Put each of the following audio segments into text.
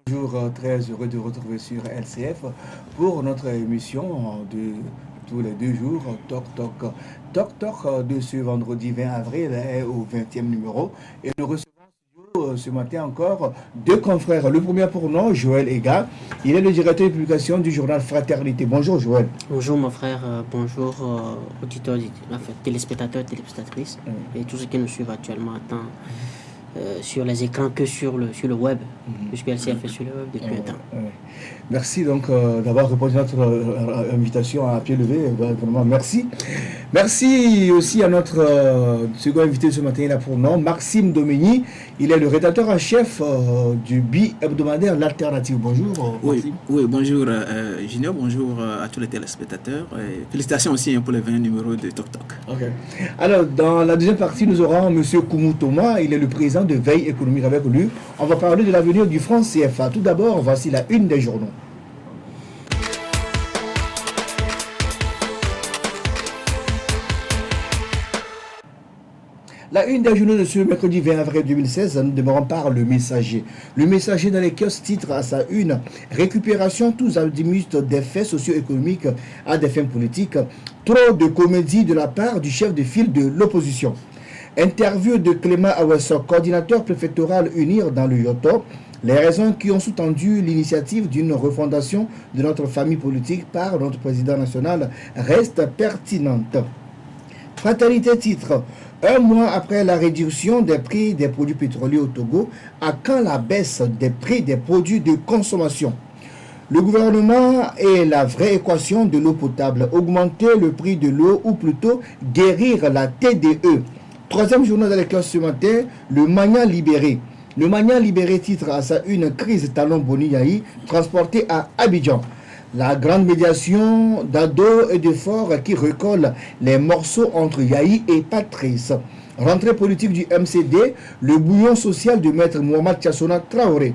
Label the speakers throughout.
Speaker 1: Toujours très heureux de retrouver sur LCF pour notre émission de tous les 2 jours, Toc Toc. Toc Toc de ce vendredi 20 avril est au 20e numéro et nous recevons ce matin encore deux confrères. Le premier pour nous, Joël Ega. Il est le directeur de publication du journal Fraternité. Bonjour Joël.
Speaker 2: Bonjour mon frère, bonjour auditeurs, téléspectateurs, téléspectatrices et tous ceux qui nous suivent actuellement sur les écrans que sur le web, puisque LCF est sur le web depuis un temps.
Speaker 1: Merci donc d'avoir répondu à notre invitation à pied levé. Vraiment, merci. Merci aussi à notre second invité ce matin là pour nous, Maxime Domeny. Il est le rédacteur en chef du bi-hebdomadaire L'Alternative. Bonjour.
Speaker 3: Oui, bonjour Junior, bonjour à tous les téléspectateurs. Et félicitations aussi pour les 20 numéros de Toc Toc.
Speaker 1: Okay. Alors, dans la deuxième partie, nous aurons M. Koumou Thomas. Il est le président de Veille économique. Avec lui, on va parler de l'avenir du franc CFA. Tout d'abord, voici la une des journaux. La une des journaux de ce mercredi 20 avril 2016, nous démarrons par Le Messager. Le Messager dans les kiosques titre à sa une « Récupération tous azimuts des faits socio-économiques à des fins politiques. Trop de comédie de la part du chef de file de l'opposition. » Interview de Clément Awesso, coordinateur préfectoral UNIR dans le Yoto. Les raisons qui ont sous-tendu l'initiative d'une refondation de notre famille politique par notre président national restent pertinentes. Fraternité titre « Un mois après la réduction des prix des produits pétroliers au Togo, à quand la baisse des prix des produits de consommation ? Le gouvernement est la vraie équation de l'eau potable. Augmenter le prix de l'eau ou plutôt guérir la TDE. Troisième journal de l'école ce matin, le Magnan libéré. Le Magnan libéré titre à sa une crise talon Boni Yahi transporté à Abidjan. La grande médiation d'Ado et de Fort qui recolle les morceaux entre Yahi et Patrice. Rentrée politique du MCD, le bouillon social de maître Mohamed Tchassona Traoré.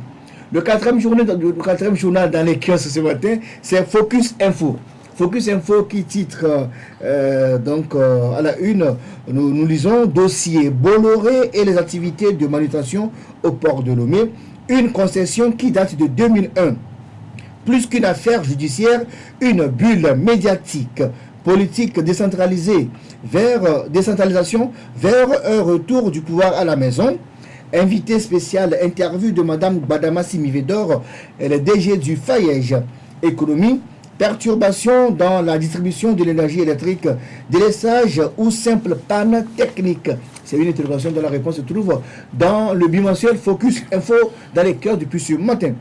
Speaker 1: Le quatrième journal dans les kiosques ce matin, c'est Focus Info. Focus Info qui titre à la une, nous lisons dossier Bolloré et les activités de manutention au port de Lomé. Une concession qui date de 2001. Plus qu'une affaire judiciaire, une bulle médiatique, politique décentralisation vers un retour du pouvoir à la maison. Invité spécial, interview de Madame Badama Simivedor, elle est DG du Fayège Économie. Perturbation dans la distribution de l'énergie électrique, délaissage ou simple panne technique. C'est une interrogation dont la réponse se trouve dans le bimensuel Focus Info dans les cœurs depuis ce matin.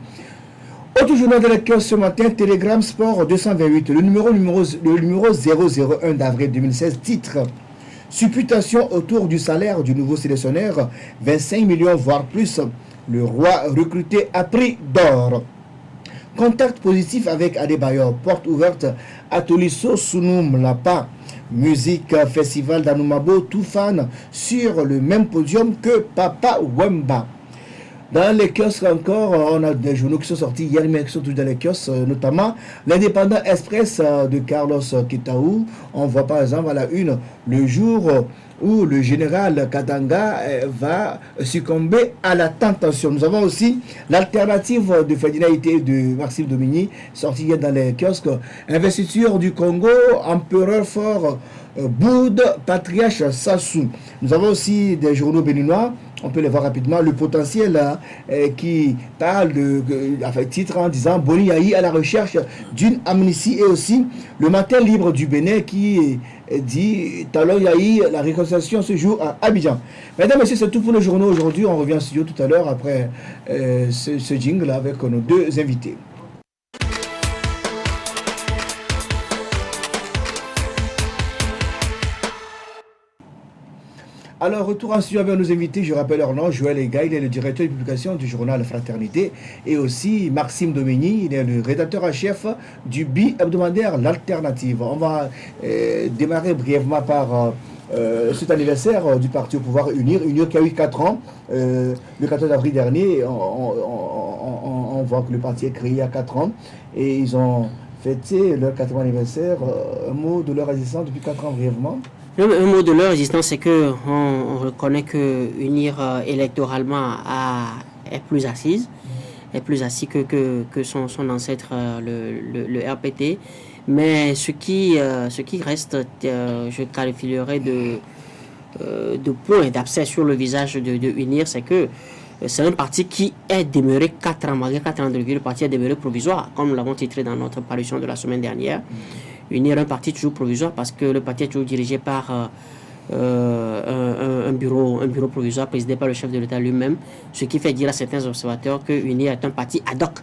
Speaker 1: Autre journal dans les cœurs ce matin, Telegram Sport 228, le numéro 001 d'avril 2016, titre supputation autour du salaire du nouveau sélectionneur, 25 millions voire plus, le roi recruté à prix d'or. Contact positif avec Adebayor, porte ouverte à Tolisso Sunum Lapa. Musique festival d'Anoumabo, tout fan sur le même podium que Papa Wemba. Dans les kiosques encore, on a des journaux qui sont sortis hier, mais qui sont tous dans les kiosques, notamment l'Indépendant Express de Carlos Kitaou. On voit par exemple à la une le jour où le général Katanga va succomber à la tentation. Nous avons aussi l'alternative de Ferdinand Ité de Maxime Domeny, sorti hier dans les kiosques. Investiture du Congo, empereur fort, Boud, patriarche Sassou. Nous avons aussi des journaux béninois, on peut les voir rapidement. Le potentiel qui parle de titre en disant Boni Yahi à la recherche d'une amnistie, et aussi le matin libre du Bénin qui dit Talon Yahi, la réconciliation se joue à Abidjan. Mesdames et messieurs, c'est tout pour le journaux aujourd'hui. On revient en studio tout à l'heure après ce jingle avec nos deux invités. Alors, retour en studio avec nos invités, je rappelle leur nom, Joël Ega, il est le directeur de publication du journal Fraternité, et aussi Maxime Domeny, il est le rédacteur en chef du bi-hebdomadaire L'Alternative. On va démarrer brièvement par cet anniversaire du parti au pouvoir UNIR qui a eu 4 ans, le 14 avril dernier. On voit que le parti est créé il y a 4 ans, et ils ont fêté leur 4e anniversaire. Un mot de leur existence depuis 4 ans brièvement.
Speaker 2: Un mot de leur existence, c'est qu'on reconnaît que UNIR électoralement est plus assise. est plus assis que son ancêtre, le RPT. Mais ce qui reste, je qualifierais de point d'abcès sur le visage de UNIR, c'est que c'est un parti qui est demeuré 4 ans, malgré 4 ans de vie, le parti est demeuré provisoire, comme nous l'avons titré dans notre parution de la semaine dernière. UNIR est un parti toujours provisoire parce que le parti est toujours dirigé par un bureau provisoire présidé par le chef de l'État lui-même, ce qui fait dire à certains observateurs que UNIR est un parti ad hoc,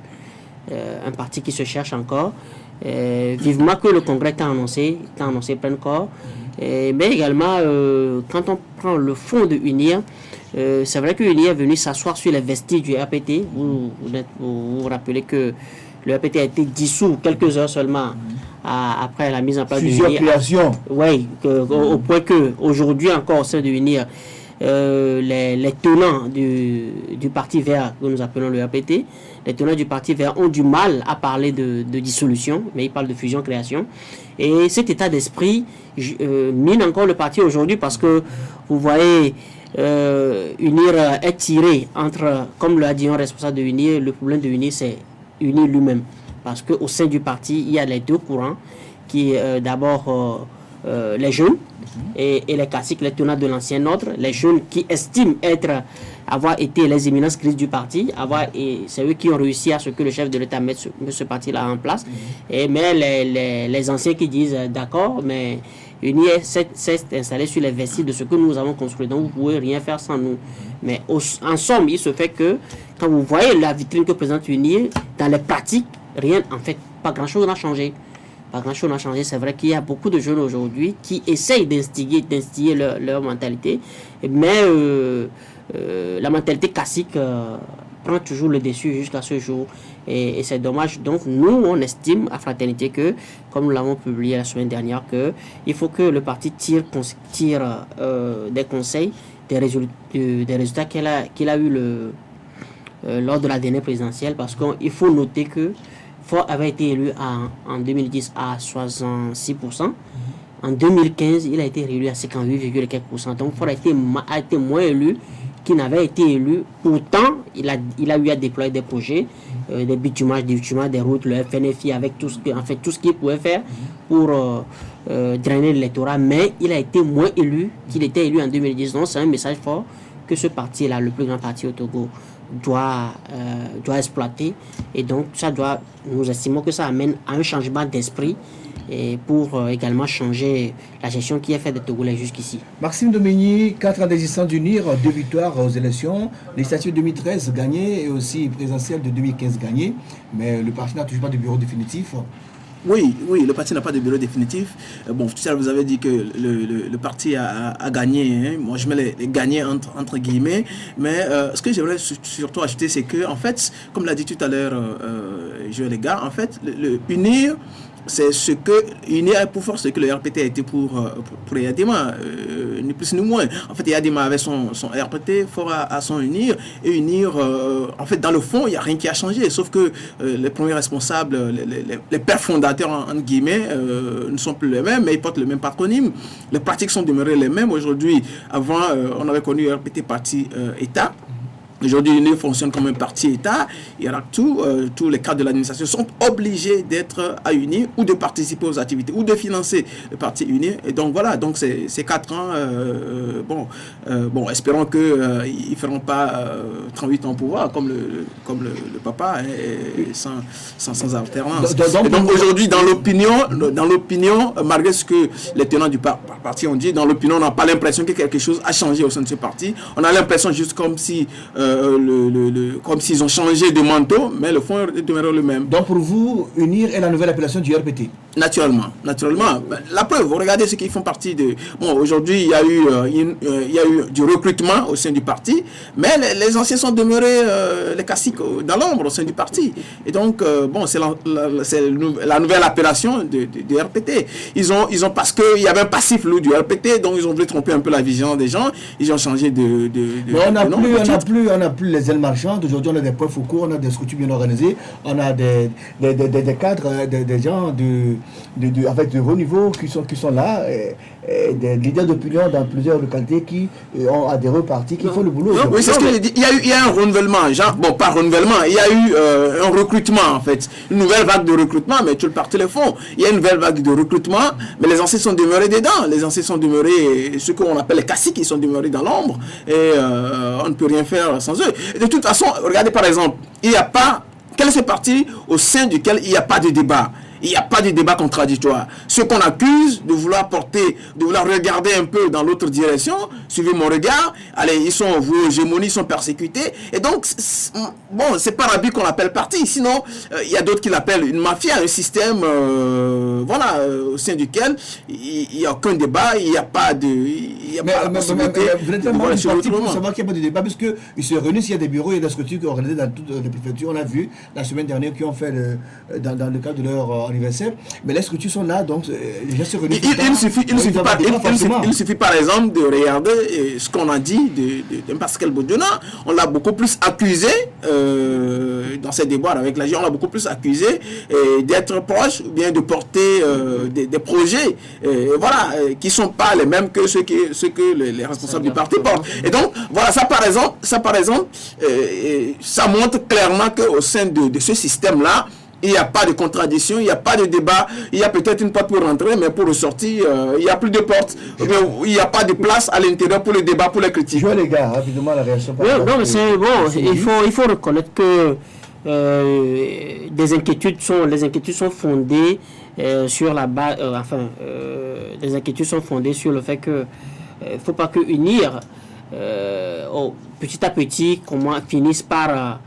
Speaker 2: un parti qui se cherche encore. Vivement que le Congrès t'a annoncé plein corps. Mais également, quand on prend le fond de UNIR, c'est vrai que UNIR est venu s'asseoir sur les vestiges du RPT. Vous vous rappelez que le RPT a été dissous quelques heures seulement après la mise en place de
Speaker 1: UNIR.
Speaker 2: Oui, au point qu'aujourd'hui encore au sein de UNIR, les tenants du Parti vert, que nous appelons le RPT, les tenants du Parti vert ont du mal à parler de dissolution, mais ils parlent de fusion-création. Et cet état d'esprit mine encore le parti aujourd'hui parce que, vous voyez, UNIR est tiré entre, comme l'a dit un responsable de UNIR, le problème de UNIR, c'est UNIR lui-même. Parce qu'au sein du parti, il y a les deux courants, qui d'abord les jeunes et les classiques, les tenants de l'ancien ordre, les jeunes qui estiment avoir été les éminences grises du parti, c'est eux qui ont réussi à ce que le chef de l'État mette ce parti-là en place. Mais les anciens qui disent d'accord, mais UNIR s'est installé sur les vestiges de ce que nous avons construit, donc vous ne pouvez rien faire sans nous. Mais en somme, il se fait que quand vous voyez la vitrine que présente UNIR, dans les pratiques, rien, en fait, pas grand-chose n'a changé. Pas grand-chose n'a changé. C'est vrai qu'il y a beaucoup de jeunes aujourd'hui qui essayent d'instiller leur mentalité, mais la mentalité classique prend toujours le dessus jusqu'à ce jour. Et c'est dommage. Donc, nous, on estime à Fraternité que, comme nous l'avons publié la semaine dernière, il faut que le parti tire des conseils, des résultats qu'il a eu lors de la dernière présidentielle, parce qu'il faut noter que Faure avait été élu en 2010 à 66%. En 2015, il a été réélu à 58,4%. Donc, Faure a été moins élu qu'il n'avait été élu. Pourtant, il a eu à déployer des projets, des bitumages, des routes, le FNFI, avec tout ce qu'il pouvait faire pour drainer l'électorat. Mais il a été moins élu qu'il était élu en 2010. Donc, c'est un message fort que ce parti-là, le plus grand parti au Togo, doit exploiter. Et donc, nous estimons que ça amène à un changement d'esprit et pour également changer la gestion qui est faite des Togolais jusqu'ici.
Speaker 1: Maxime Domigny, 4 ans d'existence d'UNIR, 2 victoires aux élections, législatives 2013 gagnées et aussi présidentielle de 2015 gagnées, mais le parti n'a toujours pas de bureau définitif.
Speaker 3: Oui, le parti n'a pas de bureau définitif. Bon, tout ça, vous avez dit que le parti a gagné. Hein. Moi, je mets les gagnés entre guillemets. Mais ce que j'aimerais surtout ajouter, c'est que, en fait, comme l'a dit tout à l'heure Joël Legard, en fait, le UNIR, c'est ce que UNIR est pour force, ce que le RPT a été pour Yadima, ni plus ni moins. En fait, Yadima avait son RPT, Faure à son UNIR, et UNIR, en fait, dans le fond, il n'y a rien qui a changé, sauf que les premiers responsables, les pères fondateurs, entre guillemets, ne sont plus les mêmes, mais ils portent le même patronyme. Les pratiques sont demeurées les mêmes. Aujourd'hui, avant, on avait connu RPT parti État. Aujourd'hui, l'UNIR fonctionne comme un parti État. Il y a tous les cadres de l'administration sont obligés d'être à UNIR ou de participer aux activités ou de financer le parti UNIR. Et donc voilà, donc ces 4 ans, espérons qu'ils ne feront pas 38 ans au pouvoir comme le papa, sans alternance. Donc aujourd'hui, dans l'opinion, malgré ce que les tenants du parti ont dit, dans l'opinion, on n'a pas l'impression que quelque chose a changé au sein de ce parti. On a l'impression juste comme si comme s'ils ont changé de manteau, mais le fond demeure le même.
Speaker 1: Donc pour vous, UNIR est la nouvelle appellation du RPT? Naturellement.
Speaker 3: La preuve, vous regardez ceux qui font partie de... Bon, aujourd'hui, il y a eu du recrutement au sein du parti, mais les anciens sont demeurés les classiques dans l'ombre au sein du parti. Et donc, c'est la nouvelle appellation de RPT. Ils ont parce qu'il y avait un passif loup du RPT, donc ils ont voulu tromper un peu la vision des gens. Ils ont changé de
Speaker 1: mais on n'a plus les ailes marchandes. Aujourd'hui, on a des points focaux, on a des structures bien organisées, on a des cadres, des gens avec de haut niveau qui sont là, et des leaders d'opinion dans plusieurs localités qui ont adhéré au parti, qui font le boulot.
Speaker 3: Oui, c'est ce que je dis. Il y a un renouvellement, pas renouvellement, il y a eu un recrutement en fait, une nouvelle vague de recrutement, mais tout le parti le font. Il y a une nouvelle vague de recrutement, mais les anciens sont demeurés dedans. Les anciens sont demeurés, ce qu'on appelle les caciques, ils sont demeurés dans l'ombre, et on ne peut rien faire sans eux. Et de toute façon, regardez par exemple, il n'y a pas, quel est ce parti au sein duquel il n'y a pas de débat? Il n'y a pas de débat contradictoire. Ceux qu'on accuse de vouloir porter, de vouloir regarder un peu dans l'autre direction, suivez mon regard, allez, ils sont voués aux hégémonies, ils sont persécutés. Et donc, bon, c'est pas Rabi qu'on l'appelle parti. Sinon, il y a d'autres qui l'appellent une mafia, un système, au sein duquel il n'y a aucun débat, il n'y a pas de...
Speaker 1: Vous êtes tellement parti pour savoir qu'il n'y a pas de débat, parce qu'ils se réunissent, il y a des bureaux, il y a des structures organisées dans toutes les préfectures. On a vu la semaine dernière qui ont fait dans le cadre de leur anniversaire, mais les structures sont là, donc les gens se réunissent.
Speaker 3: Il suffit par exemple de regarder ce qu'on a dit de Pascal Bodiona. On l'a beaucoup plus accusé dans ces débats avec la GIE, on l'a beaucoup plus accusé d'être proche ou bien de porter des projets qui ne sont pas les mêmes que ceux que les responsables du parti portent. Et donc, voilà, ça par exemple, ça montre clairement qu'au sein de ce système-là, il n'y a pas de contradiction, il n'y a pas de débat, il y a peut-être une porte pour rentrer, mais pour ressortir, il n'y a plus de porte. Il n'y a pas de place à l'intérieur pour le débat, pour les critiques.
Speaker 1: Je vois les gars, rapidement la réaction.
Speaker 2: Non, mais c'est bon, il faut reconnaître que les inquiétudes sont fondées sur la base, les inquiétudes sont fondées sur le fait que il ne faut pas que unir petit à petit, comment finissent par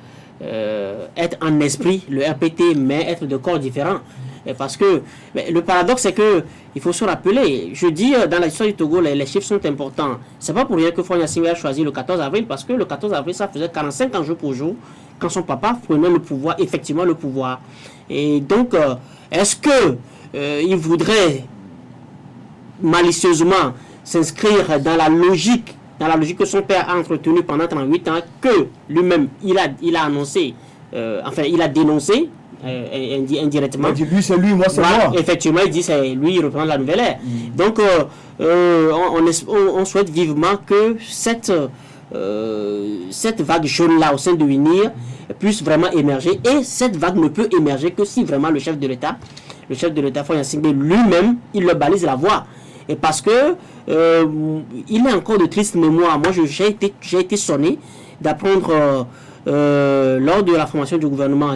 Speaker 2: être en esprit le RPT, mais être de corps différents. Parce que le paradoxe, c'est que il faut se rappeler, je dis dans l'histoire du Togo, les chiffres sont importants. C'est pas pour rien que Faure Gnassingbé a choisi le 14 avril, parce que le 14 avril, ça faisait 45 ans jour pour jour, quand son papa prenait le pouvoir, effectivement le pouvoir. Et donc, est-ce que il voudrait malicieusement s'inscrire dans la logique que son père a entretenue pendant 38 ans, que lui-même, il a annoncé, il a dénoncé indirectement.
Speaker 1: Il dit lui, c'est lui, moi, c'est moi.
Speaker 2: Effectivement, il dit c'est lui, il reprend la nouvelle ère. Donc, on souhaite vivement que cette vague jaune-là au sein de l'UNIR puisse vraiment émerger. Et cette vague ne peut émerger que si vraiment le chef de l'État, Faure Gnassingbé lui-même, il leur balise la voie. Et parce que il est encore de triste mémoire. Moi, j'ai été sonné d'apprendre lors de la formation du gouvernement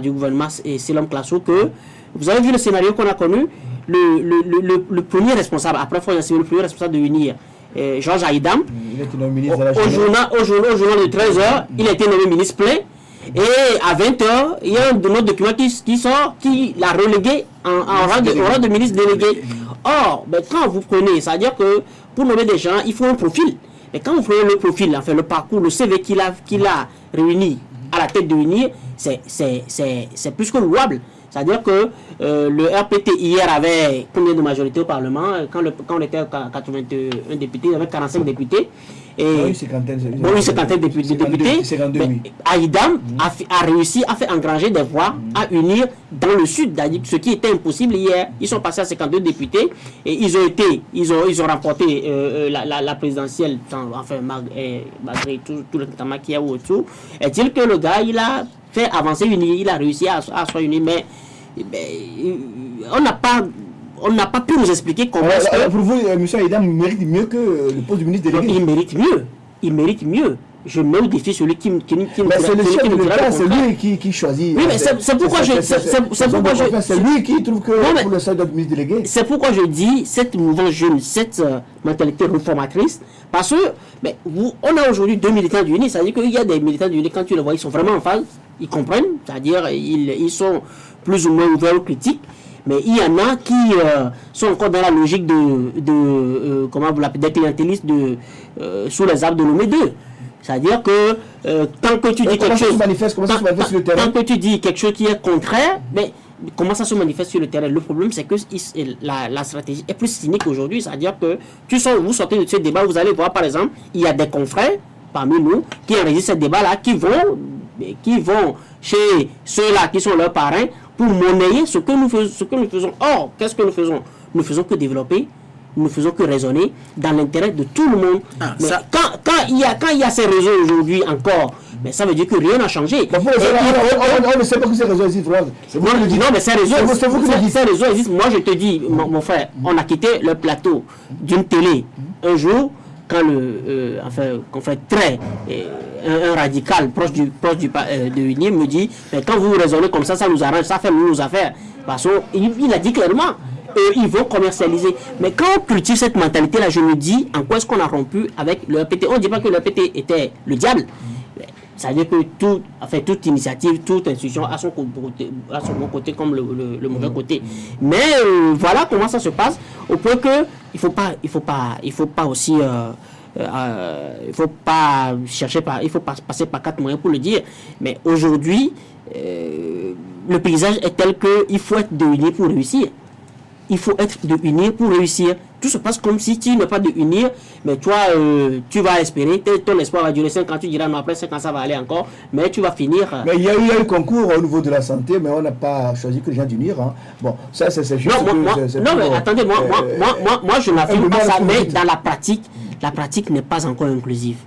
Speaker 2: et Selam Klasso que vous avez vu le scénario qu'on a connu. Le premier responsable, après Faure Gnassingbé, le premier responsable de l'UNIR, Georges Aïdam, au journal de 13h, il a été nommé ministre plein. Et à 20h, il y a un de nos documents qui sort, qui l'a relégué en rang de ministre délégué. Or, quand vous prenez, c'est-à-dire que pour nommer des gens, il faut un profil. Et quand vous prenez le profil, le parcours, le CV qu'il a réuni à la tête de l'UNIR, c'est plus que louable. C'est-à-dire que le RPT hier avait combien de majorité au Parlement? Quand on était à 81 députés, il y avait 45 députés. Et
Speaker 1: une cinquantaine
Speaker 2: de députés.
Speaker 1: 52, oui.
Speaker 2: Aïdam a réussi à faire engranger des voix, à unir dans le sud, ce qui était impossible hier. Ils sont passés à 52 députés et ils ont remporté la présidentielle, malgré tout le temps qu'il y a autour. Est-il que le gars, il a fait avancer l'UNIR, il a réussi à se unir, mais on n'a pas pu nous expliquer comment
Speaker 1: pour vous, M. Aïdam mérite mieux que le poste du ministre délégué.
Speaker 2: Il mérite mieux. Je mets au défi celui qui
Speaker 1: c'est le chef de l'État, c'est lui qui choisit.
Speaker 2: Oui, mais c'est pourquoi
Speaker 1: c'est lui qui trouve que pour le sein de ministre délégué.
Speaker 2: C'est pourquoi je dis cette mouvance jeune, cette mentalité réformatrice, parce que on a aujourd'hui 2 militants du UNI, c'est-à-dire qu'il y a des militants du UNI, quand tu les vois, ils sont vraiment en phase, ils comprennent, c'est-à-dire ils sont plus ou moins ouverts aux critiques. Mais il y en a qui sont encore dans la logique comment vous l'appelez, des clientélistes sous les arbres de Lomé 2. C'est-à-dire que tant que tu dis quelque chose, tant que tu dis quelque chose qui est contraire, mais comment ça se manifeste sur le terrain? Le problème, c'est que la stratégie est plus cynique aujourd'hui. C'est-à-dire que vous sortez de ce débat, vous allez voir par exemple, il y a des confrères parmi nous qui enregistrent ce débat-là, qui vont chez ceux-là qui sont leurs parrains pour monnayer ce que nous faisons. Or, qu'est-ce que nous faisons? Nous ne faisons que développer, nous ne faisons que raisonner dans l'intérêt de tout le monde. Mais quand il y a ces réseaux aujourd'hui encore, mais ça veut dire que rien n'a changé.
Speaker 1: On ne sait pas que ces réseaux existent.
Speaker 2: Non, mais ces réseaux existent. Moi, je te dis, mon frère, on a quitté le plateau d'une télé un jour quand confrère très un radical proche de UNIR me dit, mais quand vous raisonnez comme ça nous arrange, ça fait nos affaires. Parce qu'il a dit clairement, ils vont commercialiser. Mais quand on cultive cette mentalité-là, je me dis, en quoi est-ce qu'on a rompu avec le RPT? On ne dit pas que le RPT était le diable. Ça veut dire que toute initiative, toute institution a son bon côté comme le mauvais côté. Mais voilà comment ça se passe, au point que il faut pas aussi il faut pas passer par quatre moyens pour le dire. Mais aujourd'hui, le paysage est tel qu'il faut être de unir pour réussir. Il faut être de unir pour réussir. Tout se passe comme si tu n'es pas de unir, mais toi, tu vas espérer, ton espoir va durer 5 ans, tu diras non, après 5 ans ça va aller encore, mais tu vas finir.
Speaker 1: Mais il y a eu un concours au niveau de la santé, mais on n'a pas choisi que les gens d'unir. Hein. Bon, ça c'est juste.
Speaker 2: Non, mais attendez, moi je n'affirme pas ça, mais dans la pratique n'est pas encore inclusive.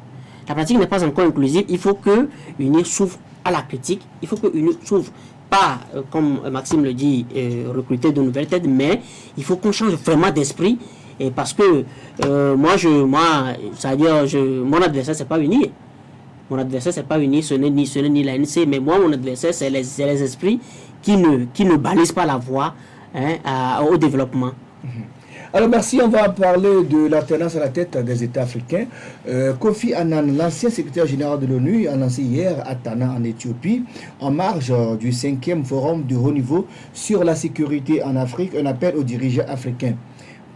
Speaker 2: La pratique n'est pas encore inclusive. Il faut que UNIR s'ouvre à la critique, il faut que UNIR s'ouvre. Pas, comme Maxime le dit, recruter de nouvelles têtes, mais il faut qu'on change vraiment d'esprit. Et parce que mon adversaire, c'est pas UNIR. Mon adversaire, c'est pas UNIR, ce n'est ni l'ANC, mais moi, mon adversaire, c'est les esprits qui ne balisent pas la voie au développement.
Speaker 1: Alors merci, on va parler de l'alternance à la tête des États africains. Kofi Annan, l'ancien secrétaire général de l'ONU, a lancé hier à Tana en Éthiopie, en marge du 5e forum de haut niveau sur la sécurité en Afrique, un appel aux dirigeants africains.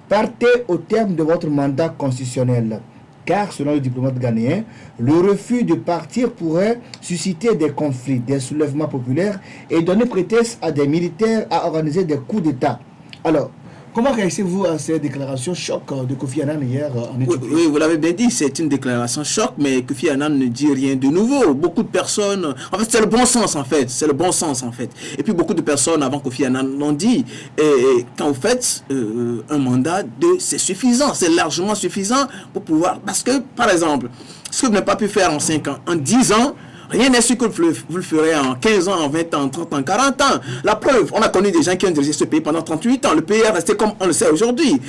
Speaker 1: Partez au terme de votre mandat constitutionnel, car selon le diplomate ghanéen, le refus de partir pourrait susciter des conflits, des soulèvements populaires et donner prétexte à des militaires à organiser des coups d'État. Alors, comment réagissez-vous à ces déclarations choc de Kofi Annan hier en Éthiopie?
Speaker 3: Oui, vous l'avez bien dit, c'est une déclaration choc, mais Kofi Annan ne dit rien de nouveau. Beaucoup de personnes, en fait, c'est le bon sens en fait, Et puis beaucoup de personnes avant Kofi Annan l'ont dit. Et quand vous faites un mandat, c'est suffisant, c'est largement suffisant pour pouvoir. Parce que, par exemple, ce que vous n'avez pas pu faire en 5 ans, en 10 ans, rien n'est sûr que vous le ferez en 15 ans, en 20 ans, en 30 ans, 40 ans. La preuve, on a connu des gens qui ont dirigé ce pays pendant 38 ans. Le pays est resté comme on le sait aujourd'hui.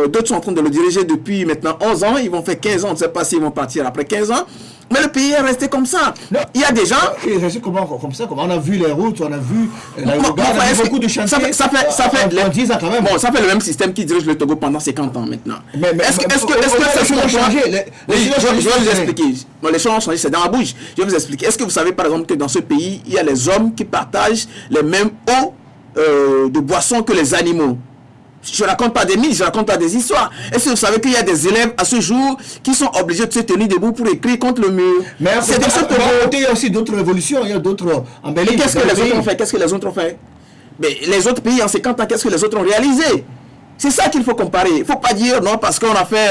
Speaker 3: D'autres sont en train de le diriger depuis maintenant 11 ans. Ils vont faire 15 ans. On ne sait pas s'ils vont partir après 15 ans. Mais le pays est resté comme ça. Non. Il y a des gens...
Speaker 1: Il est resté comme ça. On a vu les routes, on a vu beaucoup de chantiers.
Speaker 3: Ça fait le même système qui dirige le Togo pendant 50 ans maintenant. Est-ce que ça a changé? Je vais vous expliquer. Les choses ont changé, c'est dans la bouche. Je vais vous expliquer. Est-ce que vous savez par exemple que dans ce pays, il y a les hommes qui partagent les mêmes eaux de boissons que les animaux? Je ne raconte pas des mythes, je raconte pas des histoires. Est-ce que vous savez qu'il y a des élèves à ce jour qui sont obligés de se tenir debout pour écrire contre le mur?
Speaker 1: Mais c'est dans ce côté, il y a aussi d'autres révolutions, il y a d'autres embellissements.
Speaker 3: Qu'est-ce que les autres ont fait? Mais les autres pays en 50 ans, qu'est-ce que les autres ont réalisé? C'est ça qu'il faut comparer. Il ne faut pas dire non parce qu'on a fait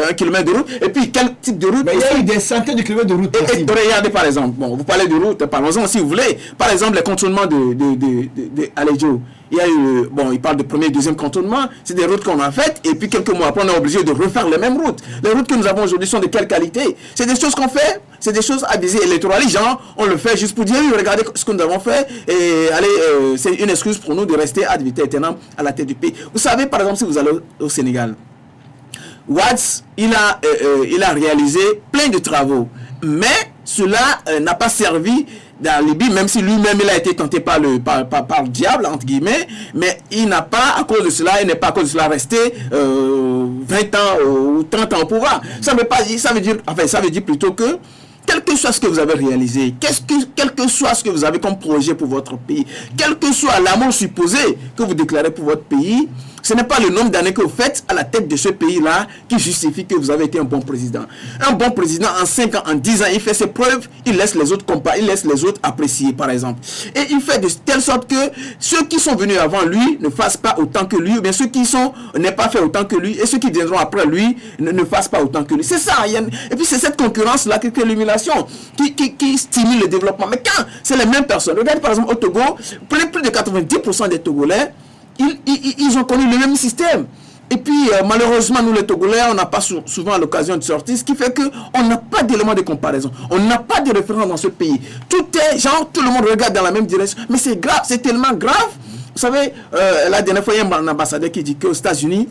Speaker 3: 1 kilomètre de route. Et puis quel type de route?
Speaker 1: Mais il y a eu des centaines de kilomètres de route.
Speaker 3: Et regardez par exemple, vous parlez de route, parlons-en si vous voulez. Par exemple, les contournements de Alédio. Il y a eu, il parle de premier et deuxième contournement. C'est des routes qu'on a faites. Et puis quelques mois après, on est obligé de refaire les mêmes routes. Les routes que nous avons aujourd'hui sont de quelle qualité? C'est des choses qu'on fait. C'est des choses à viser électorale. Genre, on le fait juste pour dire, regardez ce que nous avons fait. Et allez, c'est une excuse pour nous de rester ad vitam aeternam à la tête du pays. Vous savez, par exemple, si vous allez au Sénégal, Watts, il a réalisé plein de travaux. Mais cela n'a pas servi dans la Libye, même si lui-même il a été tenté par le diable, entre guillemets, mais il n'a pas, à cause de cela, il n'est pas à cause de cela resté 20 ans ou 30 ans au pouvoir. Ça veut dire plutôt que quel que soit ce que vous avez réalisé, quel que soit ce que vous avez comme projet pour votre pays, quel que soit l'amour supposé que vous déclarez pour votre pays, Ce n'est pas le nombre d'années que vous faites à la tête de ce pays-là qui justifie que vous avez été un bon président. Un bon président, en 5 ans, en 10 ans, il fait ses preuves, il laisse les autres il laisse les autres apprécier, par exemple. Et il fait de telle sorte que ceux qui sont venus avant lui ne fassent pas autant que lui, ou bien ceux qui n'aient pas fait autant que lui, et ceux qui viendront après lui ne fassent pas autant que lui. C'est ça. Et puis c'est cette concurrence-là qui crée l'humiliation, qui stimule le développement. Mais quand c'est les mêmes personnes, regarde par exemple au Togo, plus de 90% des Togolais, ils ont connu le même système. Et puis, malheureusement, nous les Togolais, on n'a pas souvent l'occasion de sortir, ce qui fait qu'on n'a pas d'éléments de comparaison. On n'a pas de référence dans ce pays. Tout le monde regarde dans la même direction. Mais c'est grave, c'est tellement grave. Vous savez, la dernière fois, il y a un ambassadeur qui dit qu'aux États-Unis,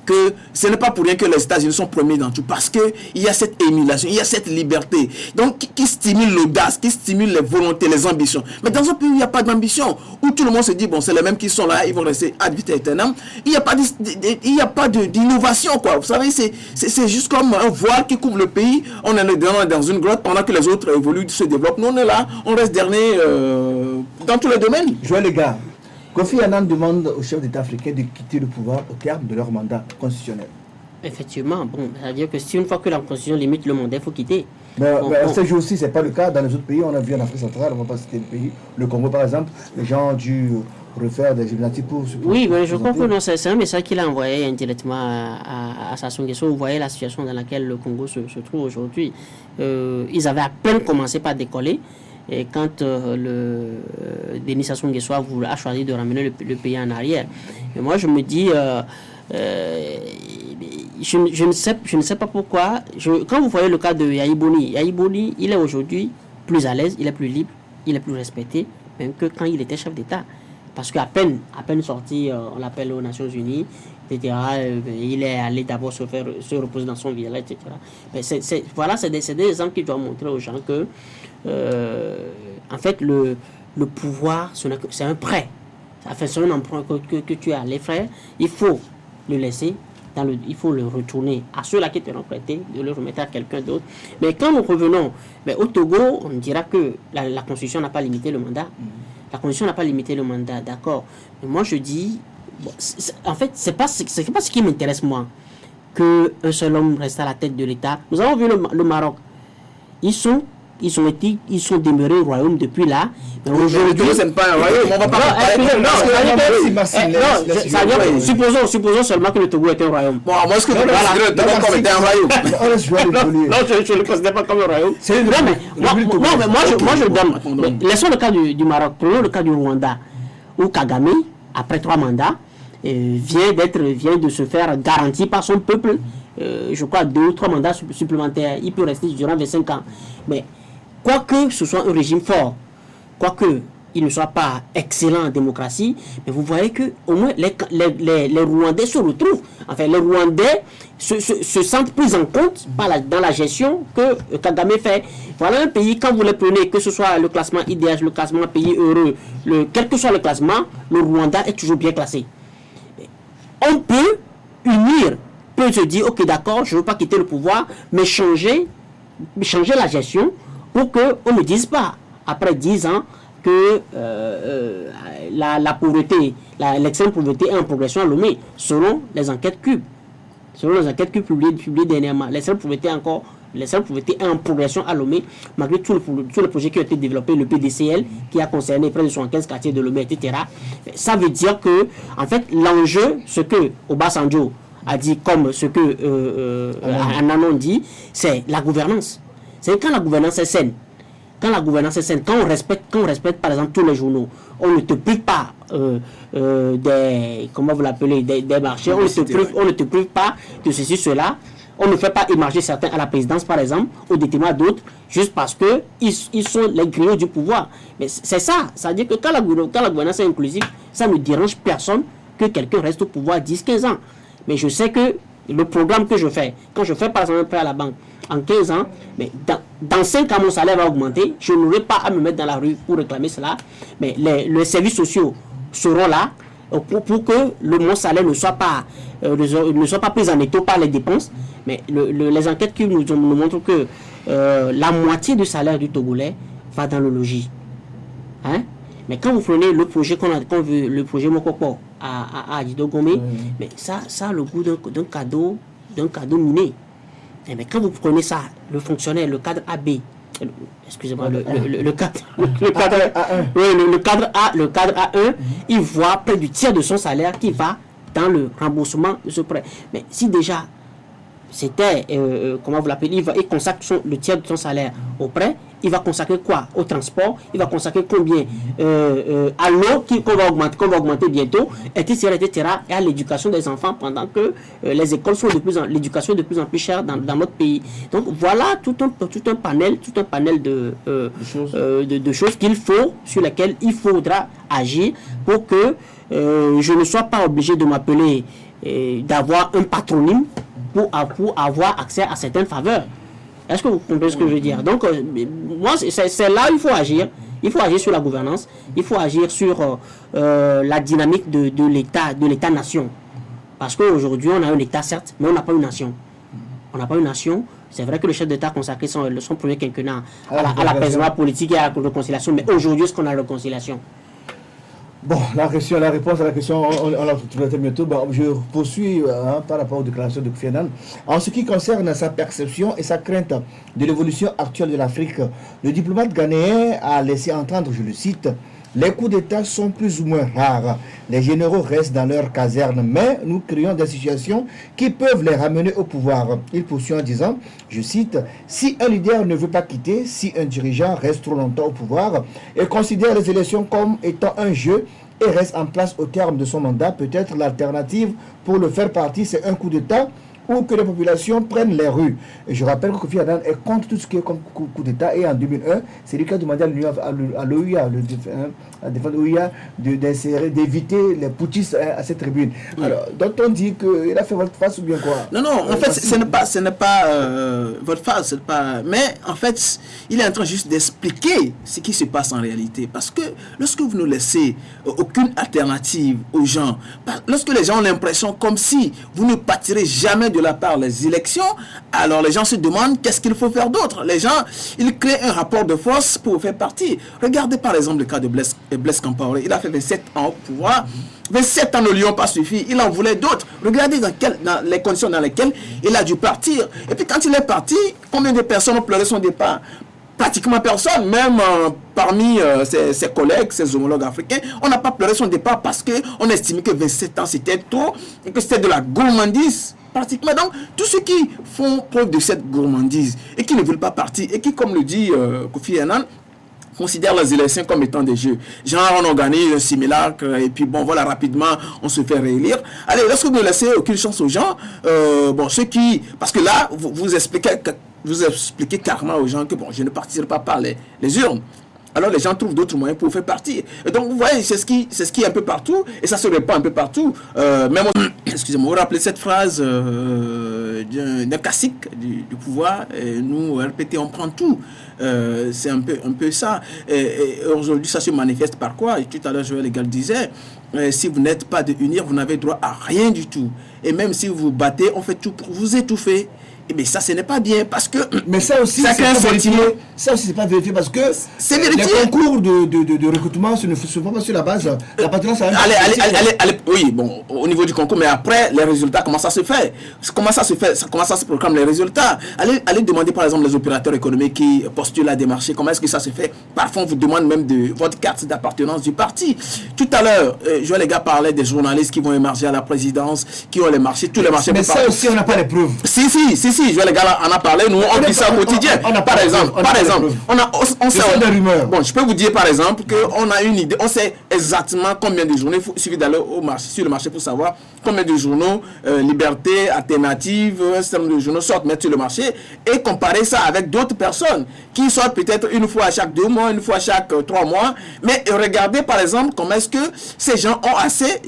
Speaker 3: que ce n'est pas pour rien que les États-Unis sont premiers dans tout, parce qu'il y a cette émulation, il y a cette liberté, donc qui stimule l'audace, qui stimule les volontés, les ambitions. Mais dans un pays où il n'y a pas d'ambition, où tout le monde se dit, bon, c'est les mêmes qui sont là, ils vont rester ad vitam aeternam, il n'y a pas d'innovation, quoi. Vous savez, c'est juste comme un voile qui couvre le pays, on est dans une grotte pendant que les autres évoluent, se développent. Nous, on est là, on reste dernier dans tous les domaines.
Speaker 1: Joël Legare, Kofi Annan demande aux chefs d'État africains de quitter le pouvoir au terme de leur mandat constitutionnel.
Speaker 2: Effectivement, bon, ça veut dire que si une fois que la constitution limite le mandat, il faut quitter.
Speaker 1: Mais ce jour-ci, ce n'est pas le cas. Dans les autres pays, on a vu en Afrique centrale, on ne va pas citer le pays, le Congo par exemple, les gens ont dû refaire des gymnastiques pour...
Speaker 2: Oui, mais je crois que non, c'est un message qu'il a envoyé indirectement à Sassou Nguesso. Vous voyez la situation dans laquelle le Congo se trouve aujourd'hui. Ils avaient à peine commencé par décoller. Et quand Denis Sassou Nguesso a choisi de ramener le pays en arrière. Et moi, je me dis... je ne sais pas pourquoi. Quand vous voyez le cas de Yahi Boni, il est aujourd'hui plus à l'aise, il est plus libre, il est plus respecté, même que quand il était chef d'État. Parce qu'à peine sorti, on l'appelle aux Nations Unies, etc. Il est allé d'abord se reposer dans son village, etc. Mais c'est des exemples qui doivent montrer aux gens que, en fait, le pouvoir, c'est un prêt. C'est un emprunt que tu as. Les frères, il faut le laisser, il faut le retourner à ceux-là qui te l'ont prêté, de le remettre à quelqu'un d'autre. Mais quand nous revenons, au Togo, on dira que la Constitution n'a pas limité le mandat. La Constitution n'a pas limité le mandat, d'accord. Mais moi, je dis, en fait, c'est pas ce qui m'intéresse, moi, qu'un seul homme reste à la tête de l'État. Nous avons vu le Maroc. Ils sont demeurés au royaume depuis là. Mais aujourd'hui,
Speaker 3: ce n'est pas un royaume. On va pas
Speaker 2: supposons seulement que le Togo est un royaume.
Speaker 3: Bon, moi, est-ce que vous considérez le Togo comme étant un royaume?
Speaker 2: Non, je ne le considère pas comme un royaume. Moi, je donne. Laissons le cas du Maroc. Prenons le cas du Rwanda, où Kagame, après 3 mandats, vient de se faire garantir par son peuple, je crois, 2 ou 3 mandats supplémentaires. Il peut rester durant 25 ans. Mais quoique ce soit un régime fort, quoique il ne soit pas excellent en démocratie, mais vous voyez que au moins les Rwandais se retrouvent. Enfin, les Rwandais se sentent pris en compte dans la gestion que Kagame fait. Voilà un pays, quand vous le prenez, que ce soit le classement IDH, le classement pays heureux, quel que soit le classement, le Rwanda est toujours bien classé. On peut se dire, ok, d'accord, je ne veux pas quitter le pouvoir, mais changer la gestion pour qu'on ne dise pas, après 10 ans, que la pauvreté, l'extrême pauvreté est en progression à Lomé, selon les enquêtes Cube. Selon les enquêtes Cube publiées dernièrement, l'extrême pauvreté est en progression à Lomé, malgré tous les projets qui ont été développés, le PDCL, qui a concerné près de 75 quartiers de Lomé, etc. Ça veut dire que, en fait, l'enjeu, ce que Obasanjo a dit, comme ce que Ananon dit, c'est la gouvernance. C'est quand la gouvernance est saine. Quand on respecte par exemple tous les journaux, on ne te prive pas comment vous l'appelez, des marchés, on ne te prive pas de ceci, cela, on ne fait pas émarger certains à la présidence par exemple, au détriment d'autres, juste parce que ils sont les griots du pouvoir. Mais c'est ça, ça veut dire que quand la gouvernance est inclusive, ça ne dérange personne que quelqu'un reste au pouvoir 10-15 ans. Mais je sais que le programme que je fais, quand je fais par exemple un prêt à la banque, en 15 ans, mais dans 5 ans, mon salaire va augmenter. Je n'aurai pas à me mettre dans la rue pour réclamer cela. Mais les services sociaux seront là pour que mon salaire ne soit pas pris en étau par les dépenses. Mais les enquêtes qui nous montrent que la moitié du salaire du Togolais va dans le logis. Hein? Mais quand vous prenez le projet qu'on veut, le projet Mokoko, à Dido Gomé, mais ça a le goût d'un cadeau miné. Et mais quand vous prenez ça, le fonctionnaire, le cadre AB, excusez-moi, le cadre A1, il voit près du tiers de son salaire qui va dans le remboursement de ce prêt. Mais si déjà c'était, comment vous l'appelez, il consacre le tiers de son salaire au prêt, il va consacrer quoi? Au transport, il va consacrer combien à l'eau qu'on va augmenter bientôt, etc., et à l'éducation des enfants pendant que les écoles sont l'éducation est de plus en plus chère dans notre pays. Donc voilà tout un panel de choses sur lesquelles il faudra agir pour que je ne sois pas obligé de m'appeler, d'avoir un patronyme pour avoir accès à certaines faveurs. Est-ce que vous comprenez ce que je veux dire? Donc, moi, c'est là où il faut agir. Il faut agir sur la gouvernance. Il faut agir sur la dynamique de l'État-nation. Parce qu'aujourd'hui, on a un État, certes, mais on n'a pas une nation. On n'a pas une nation. C'est vrai que le chef d'État a consacré son premier quinquennat à l'apaisement politique et à la réconciliation. Mais aujourd'hui, est-ce qu'on a la réconciliation?
Speaker 1: Bon, la réponse à la question, on la retrouvera bientôt. Bon, je poursuis par rapport aux déclarations de Kofi Annan. En ce qui concerne sa perception et sa crainte de l'évolution actuelle de l'Afrique, le diplomate ghanéen a laissé entendre, je le cite, « Les coups d'État sont plus ou moins rares. Les généraux restent dans leur caserne, mais nous créons des situations qui peuvent les ramener au pouvoir. » Il poursuit en disant, je cite, « Si un leader ne veut pas quitter, si un dirigeant reste trop longtemps au pouvoir et considère les élections comme étant un jeu et reste en place au terme de son mandat, peut-être l'alternative pour le faire partir, c'est un coup d'État ou que les populations prennent les rues. » Et je rappelle que Kofi Annan est contre tout ce qui est comme coup d'État. Et en 2001, c'est lui qui a demandé à l'OUA, à défendre l'OUA, d'éviter les putschistes à cette tribune. Oui. Alors, donc on dit qu'il a fait votre face ou bien quoi?
Speaker 3: Non, en fait, ce n'est pas votre face. Mais en fait, il est en train juste d'expliquer ce qui se passe en réalité. Parce que lorsque vous ne laissez aucune alternative aux gens, lorsque les gens ont l'impression comme si vous ne partirez jamais de la part des élections, alors les gens se demandent qu'est-ce qu'il faut faire d'autre. Les gens, ils créent un rapport de force pour faire partie. Regardez par exemple le cas de Blaise Compaoré. Il a fait 27 ans au pouvoir. 27 ans ne lui ont pas suffi. Il en voulait d'autres. Regardez dans les conditions dans lesquelles il a dû partir. Et puis quand il est parti, combien de personnes ont pleuré son départ? Pratiquement personne, même parmi ses collègues, ses homologues africains, on n'a pas pleuré son départ parce qu'on estimait que 27 ans c'était trop et que c'était de la gourmandise. Pratiquement. Donc, tous ceux qui font preuve de cette gourmandise et qui ne veulent pas partir et qui, comme le dit Kofi Annan, considèrent les élections comme étant des jeux. Genre, on organise un simulacre et puis bon, voilà, rapidement, on se fait réélire. Allez, lorsque vous ne laissez aucune chance aux gens, ceux qui... Parce que là, vous expliquez carrément aux gens que bon, je ne partirai pas par les urnes. Alors les gens trouvent d'autres moyens pour faire partir. Et donc vous voyez, c'est ce qui est un peu partout et ça se répand un peu partout. Même, excusez-moi, vous rappelez cette phrase d'un classique du pouvoir, nous, RPT, on prend tout. C'est un peu ça. Et aujourd'hui, ça se manifeste par quoi? Et tout à l'heure, Joël Legal disait, si vous n'êtes pas de unir, vous n'avez droit à rien du tout. Et même si vous vous battez, on fait tout pour vous étouffer. Mais ça, ce n'est pas bien parce que...
Speaker 1: Mais ça aussi, c'est pas vérifié. Ça aussi, c'est pas vérifié parce que les concours de recrutement se font pas sur la base. La patronne, ça...
Speaker 3: Allez, oui, bon, au niveau du concours, mais après, les résultats, comment ça se fait? Comment ça se programme les résultats? Allez demander, par exemple, les opérateurs économiques qui postulent à des marchés, comment est-ce que ça se fait? Parfois, on vous demande même de votre carte d'appartenance du parti. Tout à l'heure, Joël Legal parlait des journalistes qui vont émerger à la présidence, qui ont les marchés, tous les marchés.
Speaker 1: Mais ça aussi, on n'a pas les preuves.
Speaker 3: Si, Joël Legal en a parlé, nous on dit ça au quotidien. Par exemple, on sait
Speaker 1: des rumeurs.
Speaker 3: Bon, je peux vous dire par exemple qu'on a une idée, on sait exactement combien de journaux, il suffit d'aller au marché, sur le marché pour savoir combien de journaux, Liberté, Alternative, un certain nombre de journaux sortent mettre sur le marché et comparer ça avec d'autres personnes qui sortent peut-être une fois à chaque 2 mois, une fois à chaque 3 mois. Mais regardez par exemple comment est-ce que ces gens ont accès,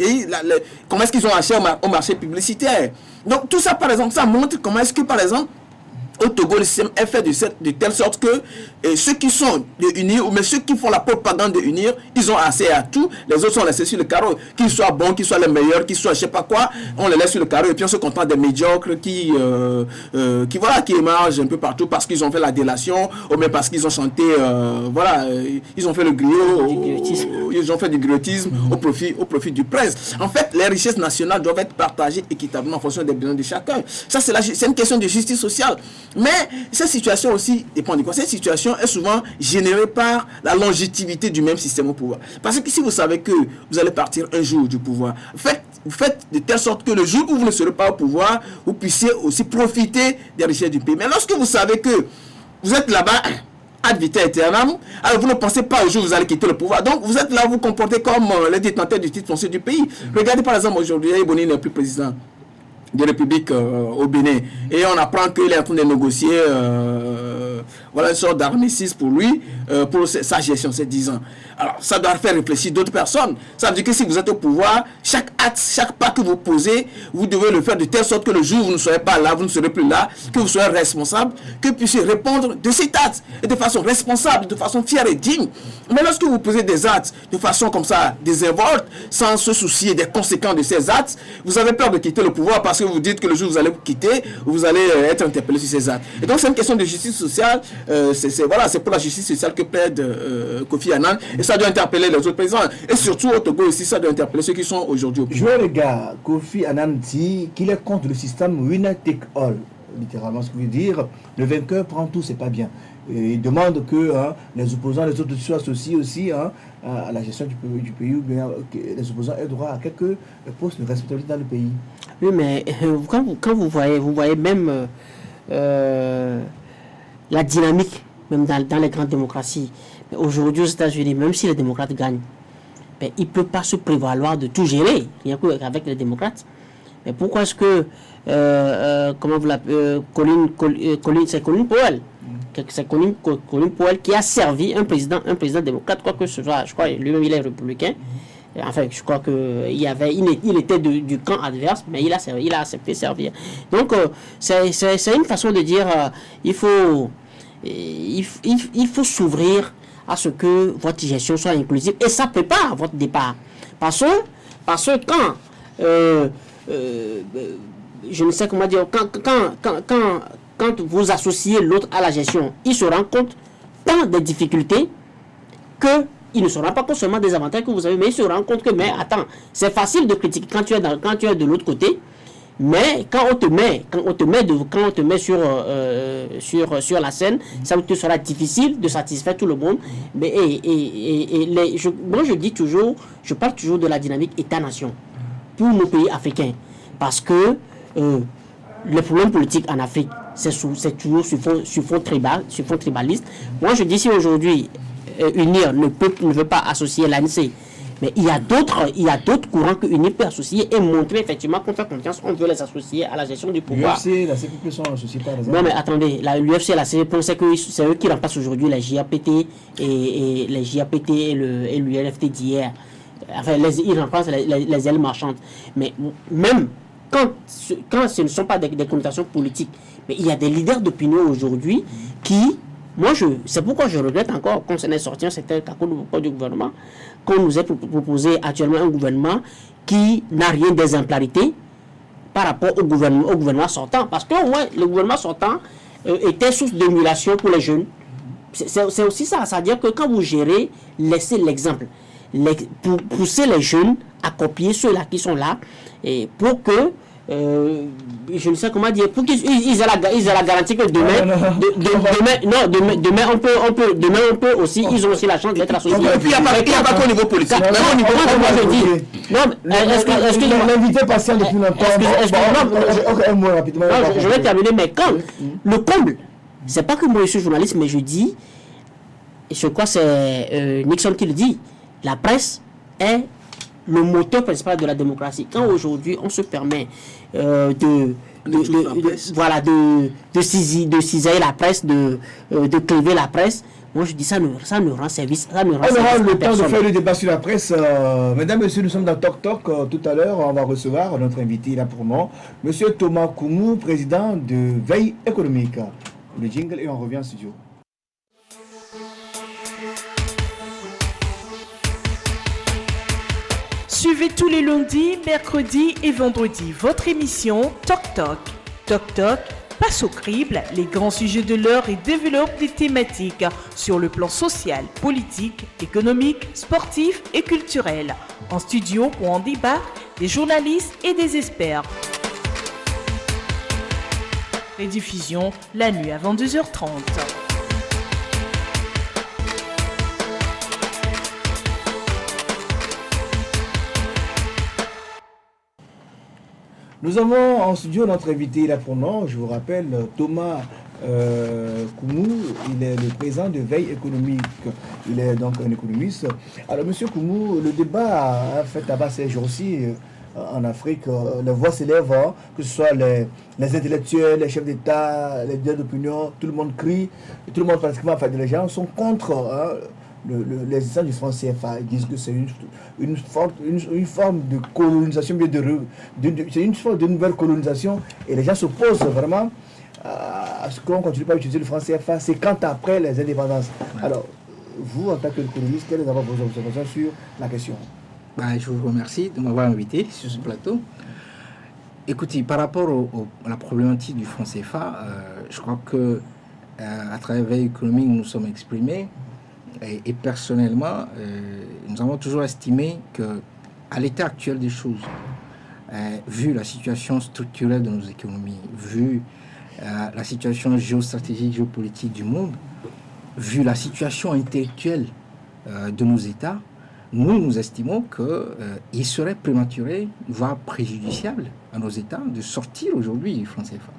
Speaker 3: comment est-ce qu'ils ont accès au marché publicitaire. Donc tout ça par exemple, ça montre comment est-ce que par exemple au Togo, le système est fait de telle sorte que ceux qui sont de unir, ou mais ceux qui font la propagande de unir, ils ont assez à tout. Les autres sont laissés sur le carreau. Qu'ils soient bons, qu'ils soient les meilleurs, qu'ils soient je sais pas quoi, on les laisse sur le carreau et puis on se contente des médiocres qui émergent un peu partout parce qu'ils ont fait la délation, ou même parce qu'ils ont chanté, ils ont fait le griot, ils ont fait du griotisme au profit du prince. En fait, les richesses nationales doivent être partagées équitablement en fonction des besoins de chacun. Ça, c'est une question de justice sociale. Mais cette situation aussi dépend de quoi? Cette situation est souvent générée par la longévité du même système au pouvoir. Parce que si vous savez que vous allez partir un jour du pouvoir, vous faites de telle sorte que le jour où vous ne serez pas au pouvoir, vous puissiez aussi profiter des richesses du pays. Mais lorsque vous savez que vous êtes là-bas ad vitam aeternam, alors vous ne pensez pas au jour où vous allez quitter le pouvoir. Donc vous êtes là, vous vous comportez comme les détenteurs du titre foncier du pays. Regardez par exemple aujourd'hui, Boni n'est plus président de République au Bénin. Et on apprend qu'il est en train de négocier une sorte d'armistice pour lui, pour sa gestion, ces 10 ans. Alors, ça doit faire réfléchir d'autres personnes. Ça veut dire que si vous êtes au pouvoir, chaque acte, chaque pas que vous posez, vous devez le faire de telle sorte que le jour où vous ne serez pas là, vous ne serez plus là, que vous soyez responsable, que vous puissiez répondre de cet acte, et de façon responsable, de façon fière et digne. Mais lorsque vous posez des actes de façon comme ça, désinvolte, sans se soucier des conséquences de ces actes, vous avez peur de quitter le pouvoir parce que vous dites que le jour où vous allez vous quitter, vous allez être interpellé sur ces actes. Et donc c'est une question de justice sociale, c'est pour la justice sociale que plaide Kofi Annan, et ça doit interpeller les autres présidents. Et surtout au Togo aussi, ça doit interpeller ceux qui sont aujourd'hui au pouvoir.
Speaker 1: Je vois les gars, Kofi Annan dit qu'il est contre le système winner take all, littéralement ce qui veut dire le vainqueur prend tout, c'est pas bien. Et il demande que les opposants, les autres soient associés aussi à la gestion du pays, ou bien que les opposants aient droit à quelques postes de responsabilité dans le pays.
Speaker 2: Oui, mais quand vous voyez même la dynamique, même dans les grandes démocraties. Aujourd'hui aux États-Unis, même si les démocrates gagnent, il ne peut pas se prévaloir de tout gérer, rien qu'avec les démocrates. Mais pourquoi est-ce que, comment vous l'appelez, c'est Colin Powell, c'est Colin Powell qui a servi un président démocrate, quoi que ce soit, je crois lui-même il est républicain. Enfin, je crois qu'il était du camp adverse, mais il a accepté servir. Donc, c'est une façon de dire, il faut s'ouvrir à ce que votre gestion soit inclusive, et ça prépare votre départ. Parce que quand, je ne sais comment dire, quand vous associez l'autre à la gestion, il se rend compte tant des difficultés que il ne se rend pas compte seulement des avantages que vous avez, mais il se rend compte que, mais attends, c'est facile de critiquer quand tu es de l'autre côté, mais quand on te met sur la scène, ça te sera difficile de satisfaire tout le monde. Mais moi je parle toujours de la dynamique État-nation pour nos pays africains, parce que les problèmes politiques en Afrique, c'est toujours sur fond tribaliste. Moi je dis, si aujourd'hui UNIR ne veut pas associer l'ANC, mais il y a d'autres courants que UNIR peut associer et montrer effectivement qu'on fait confiance, on veut les associer à la gestion du pouvoir.
Speaker 1: L'UFC, la CPP sont associés par exemple.
Speaker 2: Non mais attendez, l'UFC et la CPP, c'est eux qui remplacent aujourd'hui les JAPT et l'UNFT d'hier. Enfin, ils remplacent les ailes marchandes. Mais même quand ce ne sont pas des connotations politiques, mais il y a des leaders d'opinion aujourd'hui qui... c'est pourquoi je regrette encore, quand ce n'est sorti, c'était du gouvernement, qu'on nous ait proposé actuellement un gouvernement qui n'a rien d'exemplarité par rapport au gouvernement sortant. Parce qu'au moins, le gouvernement sortant était source d'émulation pour les jeunes. C'est aussi ça, c'est-à-dire que quand vous gérez, laissez l'exemple. Pour pousser les jeunes à copier ceux-là qui sont là, et pour que je ne sais comment dire, pour qu'ils aient la garantie que demain on peut aussi, ils ont aussi la chance d'être associés.
Speaker 3: Et puis il n'y a pas qu'au niveau politique.
Speaker 2: Au niveau politique, excusez-moi.
Speaker 1: L'invité patient depuis longtemps. Un mot rapidement.
Speaker 2: Je vais terminer, mais quand le comble, c'est pas que moi je suis journaliste, mais je dis, je crois que c'est Nixon qui le dit, la presse est le moteur principal de la démocratie. Quand aujourd'hui on se permet de cisailler la presse, de cliver la presse, moi je dis ça ne rend service. On
Speaker 1: aura le temps de faire le débat sur la presse. Mesdames, messieurs, nous sommes dans Talk Talk. Tout à l'heure, on va recevoir notre invité là pour moi, monsieur Thomas Koumou, président de Veille économique. le jingle et on revient en studio.
Speaker 4: Suivez tous les lundis, mercredis et vendredis votre émission Toc Toc. Toc Toc passe au crible les grands sujets de l'heure et développe des thématiques sur le plan social, politique, économique, sportif et culturel. En studio ou en débat, des journalistes et des experts. Rediffusion la nuit à 22h30.
Speaker 1: Nous avons en studio notre invité là pour nous, je vous rappelle, Thomas Koumou, il est le président de Veille économique, il est donc un économiste. Alors monsieur Koumou, le débat a fait tabac ces jours-ci en Afrique, les voix s'élèvent, hein, que ce soit les intellectuels, les chefs d'État, les leaders d'opinion, tout le monde crie, tout le monde pratiquement, enfin les gens sont contre l'existence du franc CFA. Ils disent que c'est une forme de colonisation, c'est une forme de nouvelle colonisation et les gens s'opposent vraiment à ce qu'on ne continue pas à utiliser le franc CFA. C'est quand après les indépendances. Alors, vous, en tant qu'économiste, quelles sont vos observations sur la question?
Speaker 5: Je vous remercie de m'avoir invité sur ce plateau. Écoutez, par rapport à la problématique du franc CFA, je crois que à travers Veille économique, nous sommes exprimés. Et personnellement, nous avons toujours estimé qu'à l'état actuel des choses, vu la situation structurelle de nos économies, vu la situation géostratégique, géopolitique du monde, vu la situation intellectuelle de nos États, nous estimons qu'il serait prématuré, voire préjudiciable à nos États de sortir aujourd'hui du franc CFA.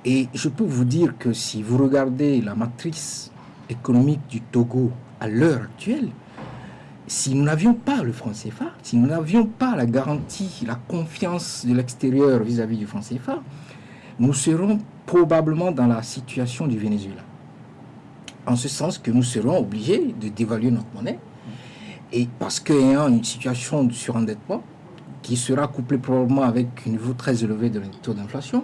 Speaker 5: Et je peux vous dire que si vous regardez la matrice économique du Togo à l'heure actuelle, si nous n'avions pas le franc CFA, si nous n'avions pas la garantie, la confiance de l'extérieur vis-à-vis du franc CFA, nous serons probablement dans la situation du Venezuela. En ce sens que nous serons obligés de dévaluer notre monnaie, et parce qu'ayant une situation de surendettement qui sera couplée probablement avec un niveau très élevé de taux d'inflation,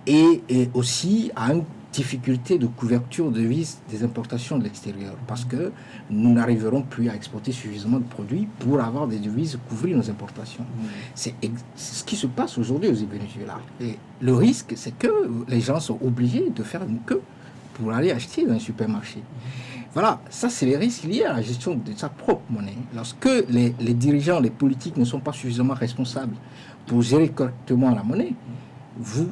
Speaker 5: et aussi à une difficulté de couverture de devises des importations de l'extérieur, parce que nous n'arriverons plus à exporter suffisamment de produits pour avoir des devises couvrir nos importations. C'est ce qui se passe aujourd'hui aux Venezuela. Et le risque, c'est que les gens sont obligés de faire une queue pour aller acheter dans un supermarché. Voilà, ça c'est les risques liés à la gestion de sa propre monnaie. Lorsque les dirigeants, les politiques ne sont pas suffisamment responsables pour gérer correctement la monnaie, vous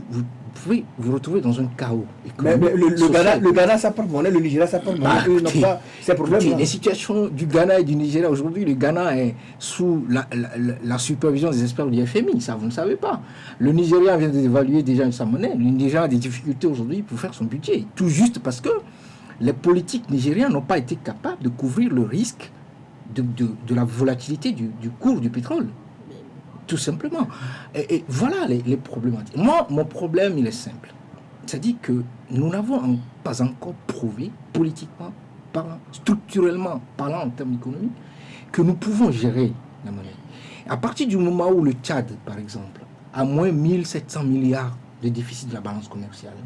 Speaker 5: pouvez vous retrouver dans un chaos.
Speaker 1: Mais le Ghana, sa propre monnaie, le Nigeria, sa propre monnaie, eux n'ont pas ces problèmes.
Speaker 5: Les situations du Ghana et du Nigeria aujourd'hui, le Ghana est sous la supervision des experts du FMI, ça vous ne savez pas. Le Nigeria vient d'évaluer déjà sa monnaie, le Nigeria a des difficultés aujourd'hui pour faire son budget, tout juste parce que les politiques nigériens n'ont pas été capables de couvrir le risque de la volatilité du cours du pétrole. Tout simplement. Et voilà les problématiques. Moi, mon problème, il est simple. C'est-à-dire que nous n'avons pas encore prouvé, politiquement parlant, structurellement parlant en termes économiques, que nous pouvons gérer la monnaie. À partir du moment où le Tchad, par exemple, a moins 1700 milliards de déficit de la balance commerciale,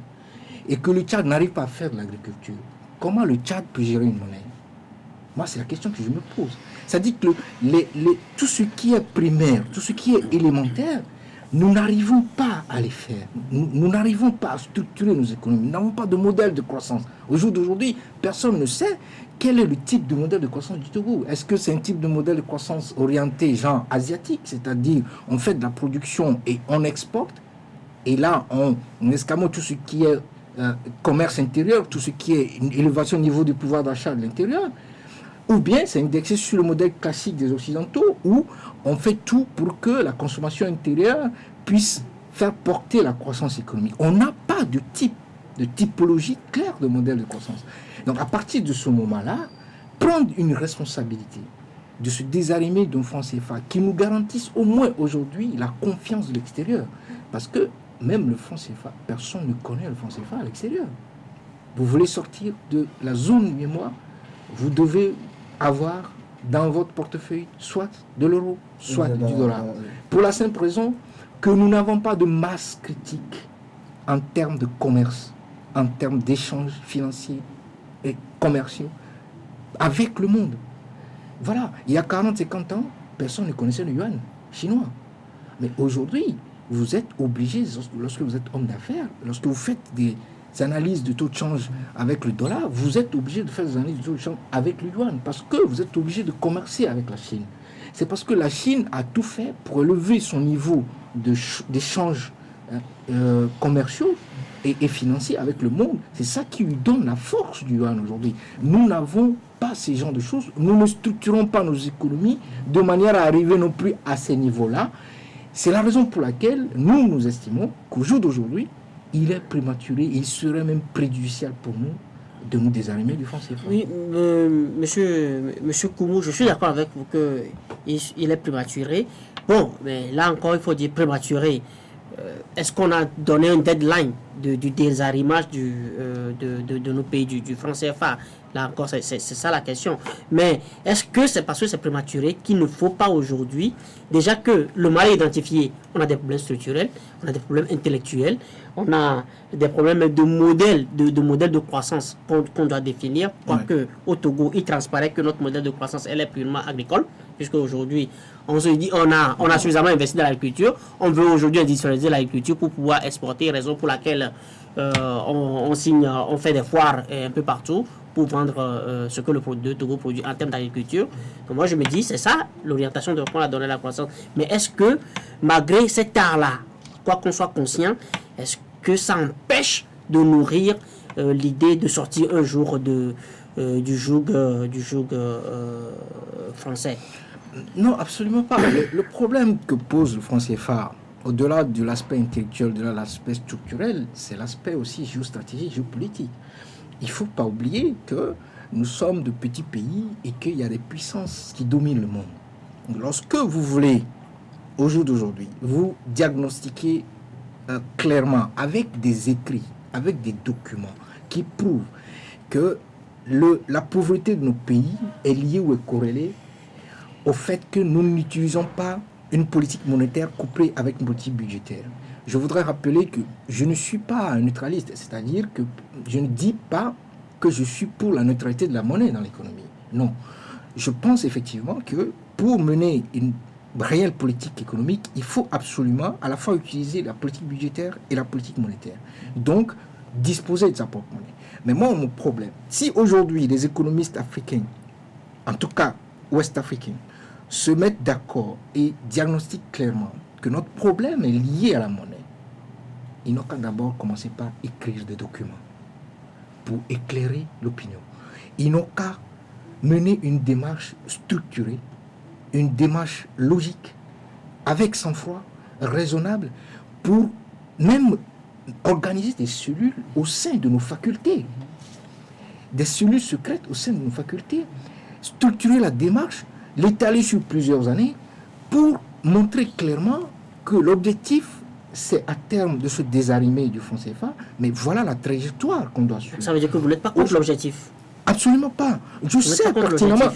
Speaker 5: et que le Tchad n'arrive pas à faire de l'agriculture, comment le Tchad peut gérer une monnaie? Moi, c'est la question que je me pose. C'est-à-dire que tout ce qui est primaire, tout ce qui est élémentaire, nous n'arrivons pas à les faire. Nous n'arrivons pas à structurer nos économies. Nous n'avons pas de modèle de croissance. Au jour d'aujourd'hui, personne ne sait quel est le type de modèle de croissance du Togo. Est-ce que c'est un type de modèle de croissance orienté genre asiatique, c'est-à-dire on fait de la production et on exporte, et là on escamote tout ce qui est commerce intérieur, tout ce qui est une élévation au niveau du pouvoir d'achat de l'intérieur, ou bien c'est indexé sur le modèle classique des Occidentaux où on fait tout pour que la consommation intérieure puisse faire porter la croissance économique. On n'a pas de typologie claire de modèle de croissance. Donc à partir de ce moment-là, prendre une responsabilité de se désarmer d'un franc CFA qui nous garantisse au moins aujourd'hui la confiance de l'extérieur. Parce que même le franc CFA, personne ne connaît le franc CFA à l'extérieur. Vous voulez sortir de la zone mémoire, vous devez avoir dans votre portefeuille soit de l'euro, soit du dollar. Pour la simple raison que nous n'avons pas de masse critique en termes de commerce en termes d'échanges financiers et commerciaux avec le monde. Voilà, il y a 40-50 ans, personne ne connaissait le yuan chinois. Mais aujourd'hui, vous êtes obligé, lorsque vous êtes homme d'affaires, lorsque vous faites des analyses de taux de change avec le dollar, vous êtes obligé de faire des analyses de taux de change avec le yuan, parce que vous êtes obligé de commercer avec la Chine. C'est parce que la Chine a tout fait pour élever son niveau d'échanges commerciaux et financiers avec le monde. C'est ça qui lui donne la force du yuan aujourd'hui. Nous n'avons pas ces genres de choses. Nous ne structurons pas nos économies de manière à arriver non plus à ces niveaux-là. C'est la raison pour laquelle nous estimons qu'au jour d'aujourd'hui, il est prématuré, il serait même préjudiciable pour nous de nous désarmer du franc CFA.
Speaker 2: Oui, monsieur Koumou, je suis d'accord avec vous qu'il est prématuré. Bon, mais là encore, il faut dire prématuré. Est-ce qu'on a donné un deadline du désarrimage de nos pays du franc CFA? Là encore, c'est ça la question. Mais est-ce que c'est parce que c'est prématuré qu'il ne faut pas aujourd'hui, déjà que le mal est identifié, on a des problèmes structurels, on a des problèmes intellectuels, on a des problèmes de modèle de croissance qu'on doit définir, quoique au Togo, il transparaît que notre modèle de croissance, elle est purement agricole, puisque aujourd'hui, on se dit, on a suffisamment investi dans l'agriculture, on veut aujourd'hui industrialiser l'agriculture pour pouvoir exporter, raison pour laquelle on fait des foires un peu partout pour vendre ce que le Togo produit en termes d'agriculture. Donc moi je me dis, c'est ça l'orientation de qu'on a donné à la croissance. Mais est-ce que malgré cet art-là, quoi qu'on soit conscient, est-ce que ça empêche de nourrir l'idée de sortir un jour du joug français?
Speaker 5: Non, absolument pas. Le problème que pose le franc CFA, au-delà de l'aspect intellectuel, au-delà de l'aspect structurel, c'est l'aspect aussi géostratégique, géopolitique. Il ne faut pas oublier que nous sommes de petits pays et qu'il y a des puissances qui dominent le monde. Lorsque vous voulez, au jour d'aujourd'hui, vous diagnostiquer clairement avec des écrits, avec des documents qui prouvent que la pauvreté de nos pays est liée ou est corrélée au fait que nous n'utilisons pas une politique monétaire couplée avec une politique budgétaire. Je voudrais rappeler que je ne suis pas un neutraliste, c'est-à-dire que je ne dis pas que je suis pour la neutralité de la monnaie dans l'économie. Non. Je pense effectivement que pour mener une réelle politique économique, il faut absolument à la fois utiliser la politique budgétaire et la politique monétaire. Donc, disposer de sa propre monnaie. Mais moi, mon problème, si aujourd'hui les économistes africains, en tout cas ouest-africains, se mettent d'accord et diagnostiquent clairement que notre problème est lié à la monnaie, ils n'ont qu'à d'abord commencer par écrire des documents pour éclairer l'opinion. Ils n'ont qu'à mener une démarche structurée, une démarche logique, avec sang-froid, raisonnable, pour même organiser des cellules au sein de nos facultés, des cellules secrètes au sein de nos facultés, structurer la démarche, l'étaler sur plusieurs années pour montrer clairement que l'objectif, c'est à terme de se désarrimer du franc CFA, mais voilà la trajectoire qu'on doit suivre.
Speaker 2: Ça veut dire que vous n'êtes pas contre l'objectif?
Speaker 5: Absolument pas. Je sais pertinemment,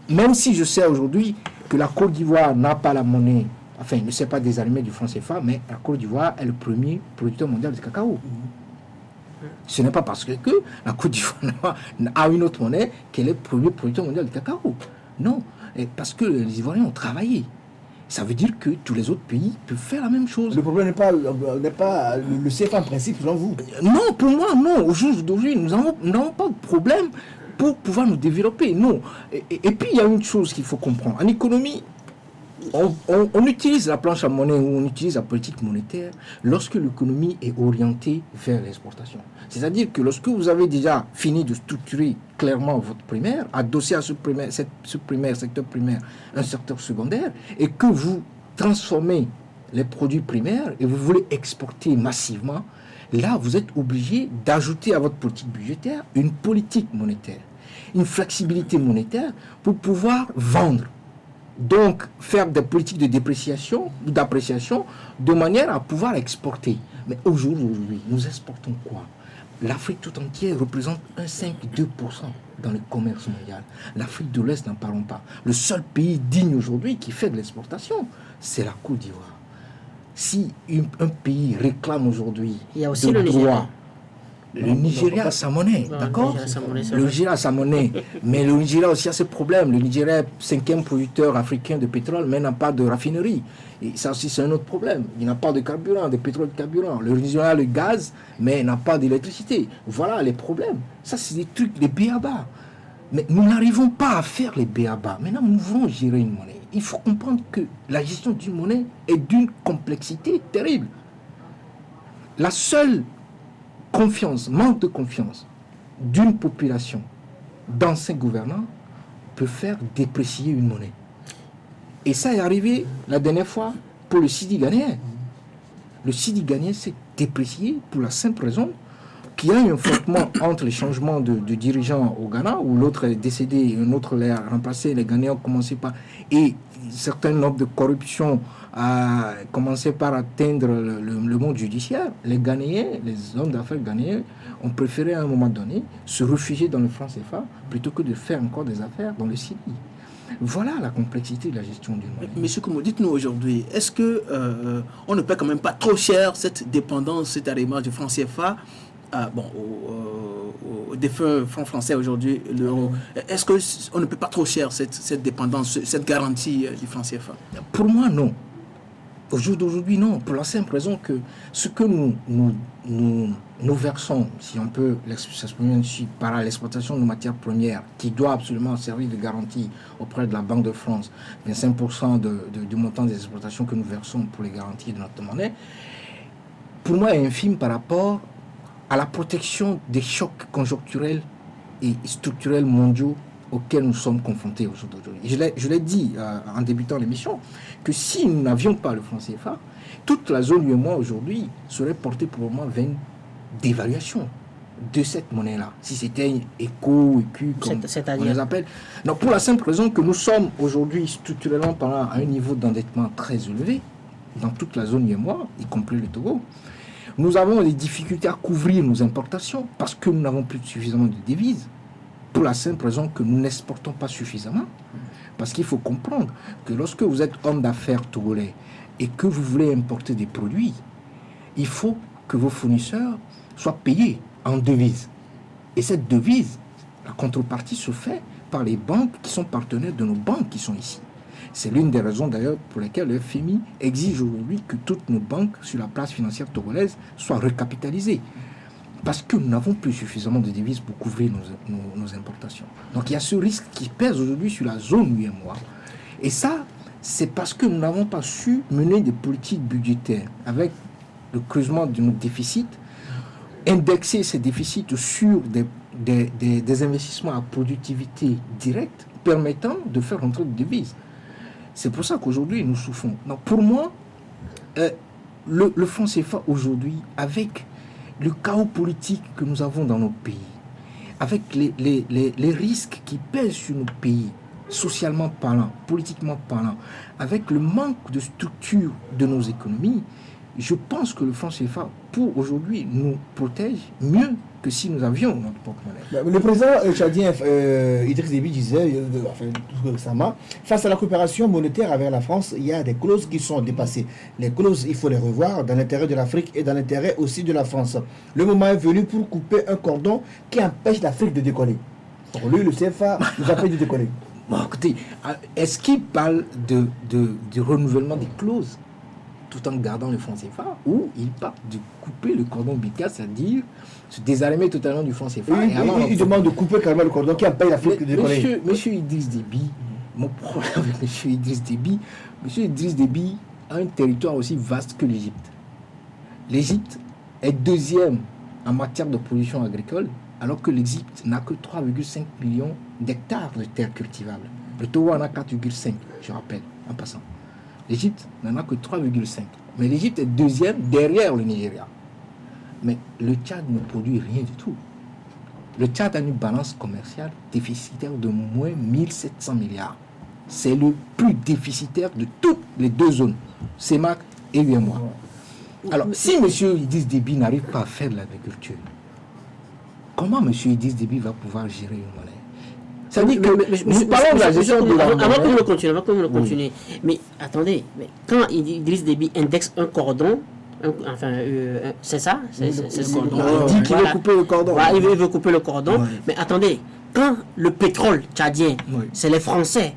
Speaker 5: même si je sais aujourd'hui que la Côte d'Ivoire n'a pas la monnaie, enfin, ne s'est pas désarrimée du franc CFA, mais la Côte d'Ivoire est le premier producteur mondial de cacao. Ce n'est pas parce que la Côte d'Ivoire a une autre monnaie qu'elle est le premier producteur mondial de cacao. Non, parce que les Ivoiriens ont travaillé. Ça veut dire que tous les autres pays peuvent faire la même chose.
Speaker 1: Le problème n'est pas le CFA en principe, selon vous?
Speaker 5: Non, pour moi, non. Au jour d'aujourd'hui, nous n'avons pas de problème pour pouvoir nous développer. Non. Et puis, il y a une chose qu'il faut comprendre. En économie, on utilise la planche à monnaie ou on utilise la politique monétaire lorsque l'économie est orientée vers l'exportation. C'est-à-dire que lorsque vous avez déjà fini de structurer clairement votre primaire, adossé à ce secteur primaire, un secteur secondaire, et que vous transformez les produits primaires et vous voulez exporter massivement, là, vous êtes obligé d'ajouter à votre politique budgétaire une politique monétaire, une flexibilité monétaire pour pouvoir vendre. Donc, faire des politiques de dépréciation ou d'appréciation de manière à pouvoir exporter. Mais aujourd'hui, nous exportons quoi? L'Afrique tout entière représente 1,5-2% dans le commerce mondial. L'Afrique de l'Est, n'en parlons pas. Le seul pays digne aujourd'hui qui fait de l'exportation, c'est la Côte d'Ivoire. Si un pays réclame aujourd'hui
Speaker 2: il y a aussi le
Speaker 5: droit, Le Nigeria a sa monnaie, d'accord? Le Nigeria a sa monnaie, mais le Nigeria aussi a ses problèmes. Le Nigeria est 5e producteur africain de pétrole, mais n'a pas de raffinerie. Et ça aussi, c'est un autre problème. Il n'a pas de carburant, de pétrole de carburant. Le Nigeria a le gaz, mais n'a pas d'électricité. Voilà les problèmes. Ça, c'est des trucs, des b.a.-ba. Mais nous n'arrivons pas à faire les b.a.-ba. Maintenant, nous voulons gérer une monnaie. Il faut comprendre que la gestion d'une monnaie est d'une complexité terrible. La seule confiance, manque de confiance d'une population dans ses gouvernants peut faire déprécier une monnaie. Et ça est arrivé la dernière fois pour le Sidi ghanéen. Le Sidi ghanéen s'est déprécié pour la simple raison qu'il y a eu un frottement entre les changements de dirigeants au Ghana, où l'autre est décédé et un autre l'a remplacé. Les Ghanéens ont commencé par... Et certains nombres de corruption a commencé par atteindre le monde judiciaire. Les Ghanéens, les hommes d'affaires ghanéens, ont préféré à un moment donné se réfugier dans le franc CFA plutôt que de faire encore des affaires dans le Sidi. Voilà la complexité de la gestion d'une monnaie.
Speaker 3: Monsieur Koumou, dites-nous aujourd'hui, est-ce que on ne paie quand même pas trop cher cette dépendance, cet arrivage du franc CFA au défunt franc français aujourd'hui, l'euro? Est-ce qu'on ne paie pas trop cher cette dépendance, cette garantie du franc CFA?
Speaker 5: Pour moi, non. Au jour d'aujourd'hui, non. Pour la simple raison que ce que nous versons, si on peut l'exprimer ainsi, par l'exploitation de matières premières, qui doit absolument servir de garantie auprès de la Banque de France, 25% du montant des exploitations que nous versons pour les garanties de notre monnaie, pour moi est infime par rapport à la protection des chocs conjoncturels et structurels mondiaux auxquels nous sommes confrontés aujourd'hui. Je l'ai dit en débutant l'émission, que si nous n'avions pas le franc CFA, toute la zone UEMOA aujourd'hui serait portée probablement vers une dévaluation de cette monnaie-là. Si c'était éco, écu, comme on les appelle. Donc pour la simple raison que nous sommes aujourd'hui structurellement parlant à un niveau d'endettement très élevé dans toute la zone UEMOA, y compris le Togo. Nous avons des difficultés à couvrir nos importations parce que nous n'avons plus suffisamment de devises. Pour la simple raison que nous n'exportons pas suffisamment. Parce qu'il faut comprendre que lorsque vous êtes homme d'affaires togolais et que vous voulez importer des produits, il faut que vos fournisseurs soient payés en devises. Et cette devise, la contrepartie se fait par les banques qui sont partenaires de nos banques qui sont ici. C'est l'une des raisons d'ailleurs pour lesquelles le FMI exige aujourd'hui que toutes nos banques sur la place financière togolaise soient recapitalisées. Parce que nous n'avons plus suffisamment de devises pour couvrir nos importations. Donc il y a ce risque qui pèse aujourd'hui sur la zone UEMOA. Et ça, c'est parce que nous n'avons pas su mener des politiques budgétaires avec le creusement de nos déficits, indexer ces déficits sur des investissements à productivité directe permettant de faire rentrer des devises. C'est pour ça qu'aujourd'hui nous souffrons. Donc pour moi, le franc CFA aujourd'hui, avec le chaos politique que nous avons dans nos pays, avec les risques qui pèsent sur nos pays, socialement parlant, politiquement parlant, avec le manque de structure de nos économies, je pense que le franc CFA, pour aujourd'hui, nous protège mieux que si nous avions notre propre monnaie.
Speaker 1: Le président tchadien Idriss Déby disait, tout récemment, face à la coopération monétaire avec la France, il y a des clauses qui sont dépassées. Les clauses, il faut les revoir dans l'intérêt de l'Afrique et dans l'intérêt aussi de la France. Le moment est venu pour couper un cordon qui empêche l'Afrique de décoller. Pour lui, le CFA nous empêche de décoller.
Speaker 5: Bon, écoutez, est-ce qu'il parle du renouvellement des clauses tout en gardant le franc CFA, ou il parle de couper le cordon ombilical, c'est-à-dire se désarmer totalement du franc CFA.
Speaker 1: Il demande de couper carrément le cordon qui empêche l'Afrique de décoller.
Speaker 5: Monsieur Idriss Déby, mon problème avec monsieur Idriss Déby a un territoire aussi vaste que l'Égypte. L'Égypte est deuxième en matière de production agricole, alors que l'Égypte n'a que 3,5 millions d'hectares de terres cultivables. Le Togo en a 4,5, je rappelle, en passant. L'Égypte n'en a que 3,5. Mais l'Égypte est deuxième derrière le Nigeria. Mais le Tchad ne produit rien du tout. Le Tchad a une balance commerciale déficitaire de moins 1700 milliards. C'est le plus déficitaire de toutes les deux zones, CEMAC et UEMOA. Alors, si M. Idriss Déby n'arrive pas à faire de l'agriculture, comment M. Idriss Déby va pouvoir gérer une monnaie? Ça dit que nous parlons de la gestion de la monnaie.
Speaker 2: Avant qu'on le continue, mais attendez, quand Idriss Déby indexe un cordon c'est ça, c'est le cordon.
Speaker 5: Il dit qu'il veut couper le cordon.
Speaker 2: Voilà, il veut couper le cordon.
Speaker 5: Ouais.
Speaker 2: Mais attendez, quand le pétrole tchadien,
Speaker 5: Ouais.
Speaker 2: c'est les Français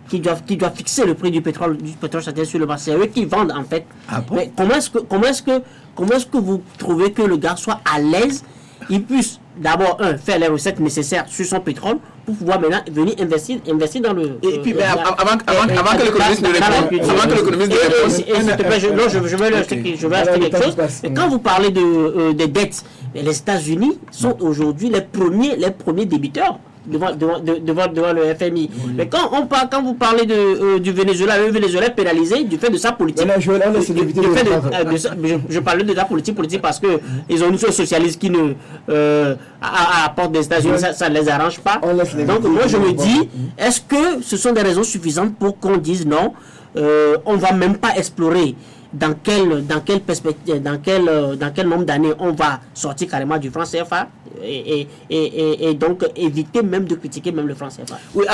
Speaker 2: qui doivent fixer le prix du pétrole tchadien sur le marché, c'est eux qui vendent en fait.
Speaker 5: Ah bon?
Speaker 2: Mais comment est-ce que vous trouvez que le gars soit à l'aise, il puisse d'abord faire les recettes nécessaires sur son pétrole pour pouvoir maintenant venir investir dans le.
Speaker 3: Et puis, mais avant que l'économiste ne réponde, avant que l'économiste ne réponde,
Speaker 2: s'il te plaît, je vais acheter quelque chose. Et quand vous parlez des dettes, les États-Unis sont aujourd'hui les premiers débiteurs devant le FMI.
Speaker 5: Oui.
Speaker 2: Mais quand vous parlez du Venezuela, le Venezuela est pénalisé du fait de sa politique. Je parle de la politique parce que ils ont une chose socialiste qui ne à la porte des États-Unis, ça ne les arrange pas. Donc moi je me dis, est-ce que ce sont des raisons suffisantes pour qu'on dise non, on va même pas explorer dans quelle perspective, dans quel nombre d'années on va sortir carrément du franc CFA et donc éviter même de critiquer même le franc CFA.
Speaker 3: Oui,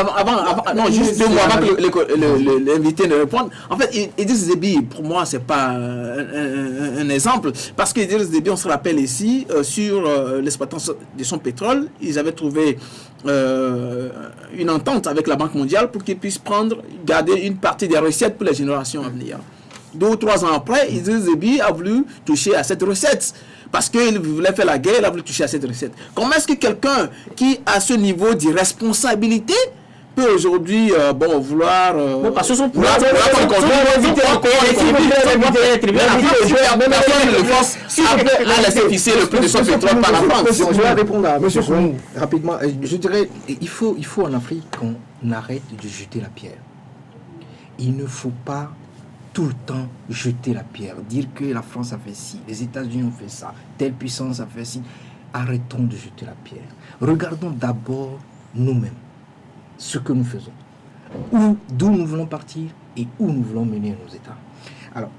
Speaker 3: non, juste 2 mois avant que l'invité ne réponde. En fait, Idriss Déby, pour moi, c'est pas un exemple, parce qu'Idriss Déby, on se rappelle ici, sur l'exploitation de son pétrole, ils avaient trouvé une entente avec la Banque mondiale pour qu'ils puissent garder une partie des recettes pour les générations à venir. 2 ou 3 ans après, Idriss Déby a voulu toucher à cette recette. Parce qu'il voulait faire la guerre, il a voulu toucher à cette recette. Comment est-ce que quelqu'un qui a ce niveau d'irresponsabilité peut aujourd'hui vouloir...
Speaker 2: parce que son
Speaker 3: pouvoir laisser fixer le prix de son pétrole par la France.
Speaker 5: Je vais répondre à M. Koumou rapidement. Je dirais, il faut en Afrique qu'on arrête de jeter la pierre. Il ne faut pas tout le temps jeter la pierre, dire que la France a fait ci, les États-Unis ont fait ça, telle puissance a fait ci. Arrêtons de jeter la pierre. Regardons d'abord nous-mêmes, ce que nous faisons, d'où nous voulons partir et où nous voulons mener nos États. Alors,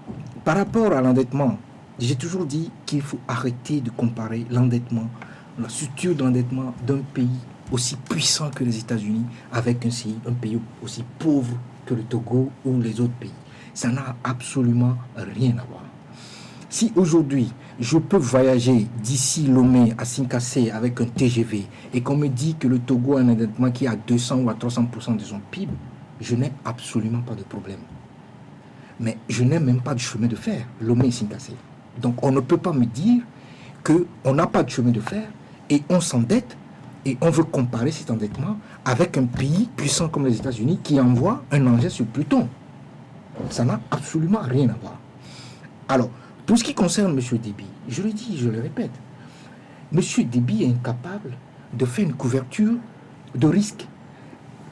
Speaker 5: par rapport à l'endettement, j'ai toujours dit qu'il faut arrêter de comparer l'endettement, la structure d'endettement d'un pays aussi puissant que les États-Unis avec un pays aussi pauvre que le Togo ou les autres pays. Ça n'a absolument rien à voir. Si aujourd'hui, je peux voyager d'ici Lomé à Sinkassé avec un TGV et qu'on me dit que le Togo a un endettement qui est à 200 ou à 300% de son PIB, je n'ai absolument pas de problème. Mais je n'ai même pas de chemin de fer, Lomé et Sinkassé. Donc on ne peut pas me dire qu'on n'a pas de chemin de fer et on s'endette et on veut comparer cet endettement avec un pays puissant comme les États-Unis qui envoie un engin sur Pluton. Ça n'a absolument rien à voir. Alors, pour ce qui concerne M. Déby, je le dis, je le répète, M. Déby est incapable de faire une couverture de risque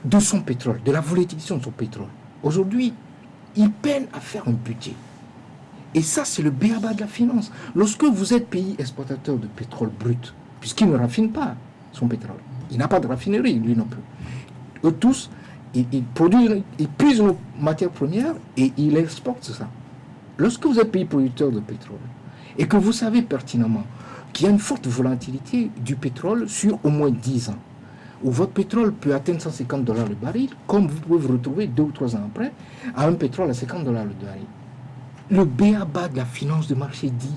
Speaker 5: de son pétrole, de la volatilité de son pétrole. Aujourd'hui, il peine à faire un budget. Et ça, c'est le b.a.-ba de la finance. Lorsque vous êtes pays exportateur de pétrole brut, puisqu'il ne raffine pas son pétrole, il n'a pas de raffinerie, lui non plus. Eux tous, il puise nos matières premières et il exporte ça. Lorsque vous êtes pays producteur de pétrole et que vous savez pertinemment qu'il y a une forte volatilité du pétrole sur au moins 10 ans, où votre pétrole peut atteindre $150 le baril, comme vous pouvez vous retrouver 2 ou 3 ans après à un pétrole à $50 le baril. Le b.a.-ba de la finance de marché dit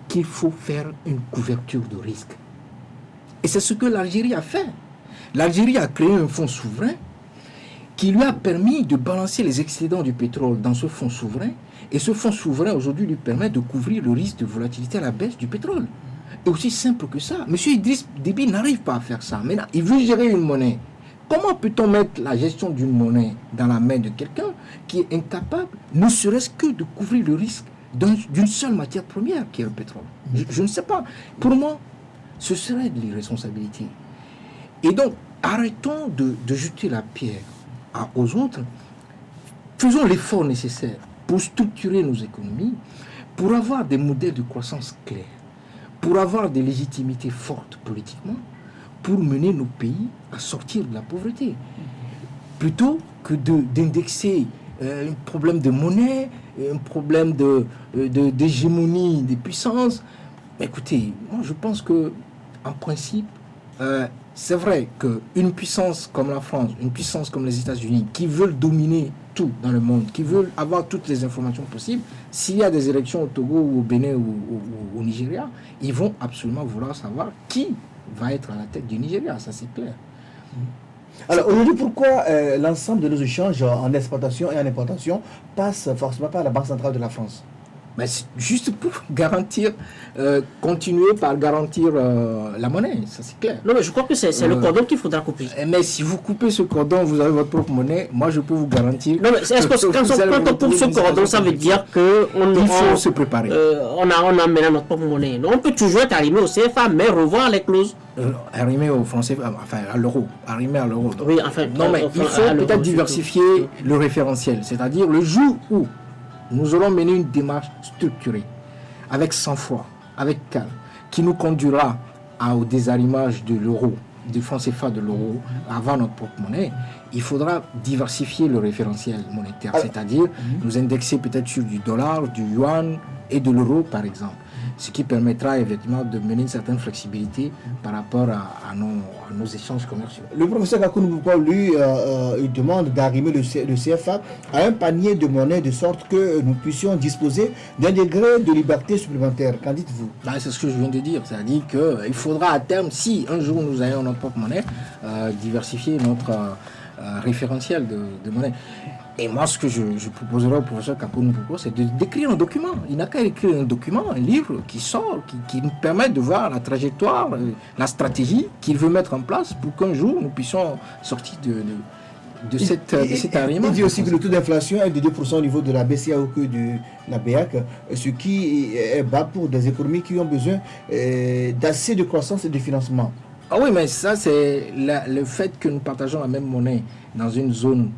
Speaker 5: qu'il faut faire une couverture de risque. Et c'est ce que l'Algérie a fait. L'Algérie a créé un fonds souverain qui lui a permis de balancer les excédents du pétrole dans ce fonds souverain. Et ce fonds souverain, aujourd'hui, lui permet de couvrir le risque de volatilité à la baisse du pétrole. Et aussi simple que ça. M. Idriss Déby n'arrive pas à faire ça. Maintenant, il veut gérer une monnaie. Comment peut-on mettre la gestion d'une monnaie dans la main de quelqu'un qui est incapable, ne serait-ce que de couvrir le risque d'une seule matière première, qui est le pétrole? Je ne sais pas. Pour moi, ce serait de l'irresponsabilité. Et donc, arrêtons de jeter la pierre aux autres. Faisons l'effort nécessaire pour structurer nos économies, pour avoir des modèles de croissance clairs, pour avoir des légitimités fortes politiquement, pour mener nos pays à sortir de la pauvreté. Plutôt que d'indexer un problème de monnaie, un problème d'hégémonie des puissances. Écoutez, moi je pense que en principe, c'est vrai qu'une puissance comme la France, une puissance comme les États-Unis, qui veulent dominer tout dans le monde, qui veulent avoir toutes les informations possibles, s'il y a des élections au Togo ou au Bénin ou au Nigeria, ils vont absolument vouloir savoir qui va être à la tête du Nigeria, ça c'est clair.
Speaker 1: Alors aujourd'hui, pourquoi l'ensemble de nos échanges en exportation et en importation passe forcément par la Banque centrale de la France?
Speaker 5: Mais c'est juste pour garantir, continuer par garantir la monnaie, ça c'est clair.
Speaker 2: Non, mais je crois que c'est le cordon qu'il faudra couper.
Speaker 5: Mais si vous coupez ce cordon, vous avez votre propre monnaie, moi je peux vous garantir.
Speaker 2: Non, mais est-ce que quand on coupe ce cordon, ça veut dire qu'il
Speaker 5: faut se préparer.
Speaker 2: On a maintenant notre propre monnaie. On peut toujours être arrimé au CFA, mais revoir les clauses.
Speaker 5: Arrimer au français, enfin à l'euro, arrimer à l'euro.
Speaker 2: Oui, enfin.
Speaker 5: Non, mais il faut peut-être diversifier le référentiel, c'est-à-dire le jour où nous aurons mené une démarche structurée, avec sang-froid, avec calme, qui nous conduira au désarrimage de l'euro, du franc CFA de l'euro, avant notre propre monnaie. Il faudra diversifier le référentiel monétaire, c'est-à-dire nous indexer peut-être sur du dollar, du yuan et de l'euro par exemple. Ce qui permettra effectivement de mener une certaine flexibilité par rapport à nos échanges commerciaux.
Speaker 1: Le professeur Gakoun Boukwa, lui, il demande d'arrimer le CFA à un panier de monnaie de sorte que nous puissions disposer d'un degré de liberté supplémentaire. Qu'en dites-vous?
Speaker 5: C'est ce que je viens de dire, c'est-à-dire qu'il faudra à terme, si un jour nous ayons notre propre monnaie, diversifier notre référentiel de monnaie. Et moi, ce que je proposerai au professeur Gakoun Boukwa, c'est d'écrire un document. Il n'a qu'à écrire un document, un livre qui sort, qui nous permet de voir la trajectoire, la stratégie qu'il veut mettre en place pour qu'un jour nous puissions sortir de cet arrimage.
Speaker 1: Il dit aussi que le taux d'inflation est de 2% au niveau de la BCAO que de la BEAC, ce qui est bas pour des économies qui ont besoin d'assez de croissance et de financement.
Speaker 5: Ah oui, mais ça, c'est le fait que nous partageons la même monnaie dans une zone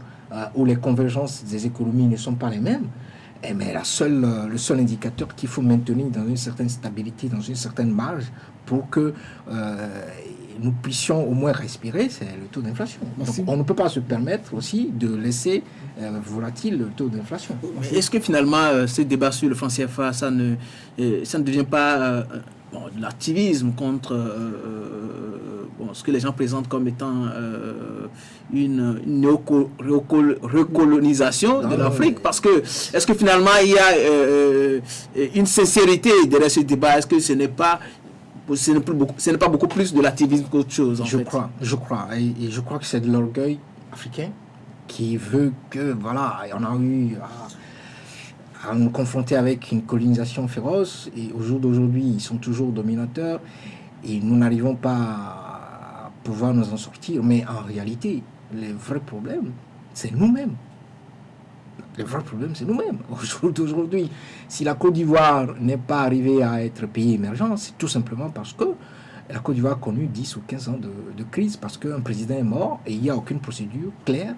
Speaker 5: où les convergences des économies ne sont pas les mêmes. Mais le seul indicateur qu'il faut maintenir dans une certaine stabilité, dans une certaine marge, pour que nous puissions au moins respirer, c'est le taux d'inflation. Donc on ne peut pas se permettre aussi de laisser volatile le taux d'inflation.
Speaker 3: Est-ce que finalement, ce débat sur le franc CFA, ça ne devient pas de l'activisme contre ce que les gens présentent comme étant une recolonisation de l'Afrique? Parce que, est-ce que finalement il y a une sincérité derrière ce débat? Est-ce que ce n'est pas beaucoup plus de l'activisme qu'autre chose?
Speaker 5: Je crois. Et je crois que c'est de l'orgueil africain qui veut que, voilà, on a eu à nous confronter avec une colonisation féroce, et au jour d'aujourd'hui, ils sont toujours dominateurs, et nous n'arrivons pas à pouvoir nous en sortir. Mais en réalité, le vrai problème, c'est nous-mêmes. Le vrai problème, c'est nous-mêmes. Au jour d'aujourd'hui, si la Côte d'Ivoire n'est pas arrivée à être pays émergent, c'est tout simplement parce que la Côte d'Ivoire a connu 10 ou 15 ans de crise, parce qu'un président est mort et il n'y a aucune procédure claire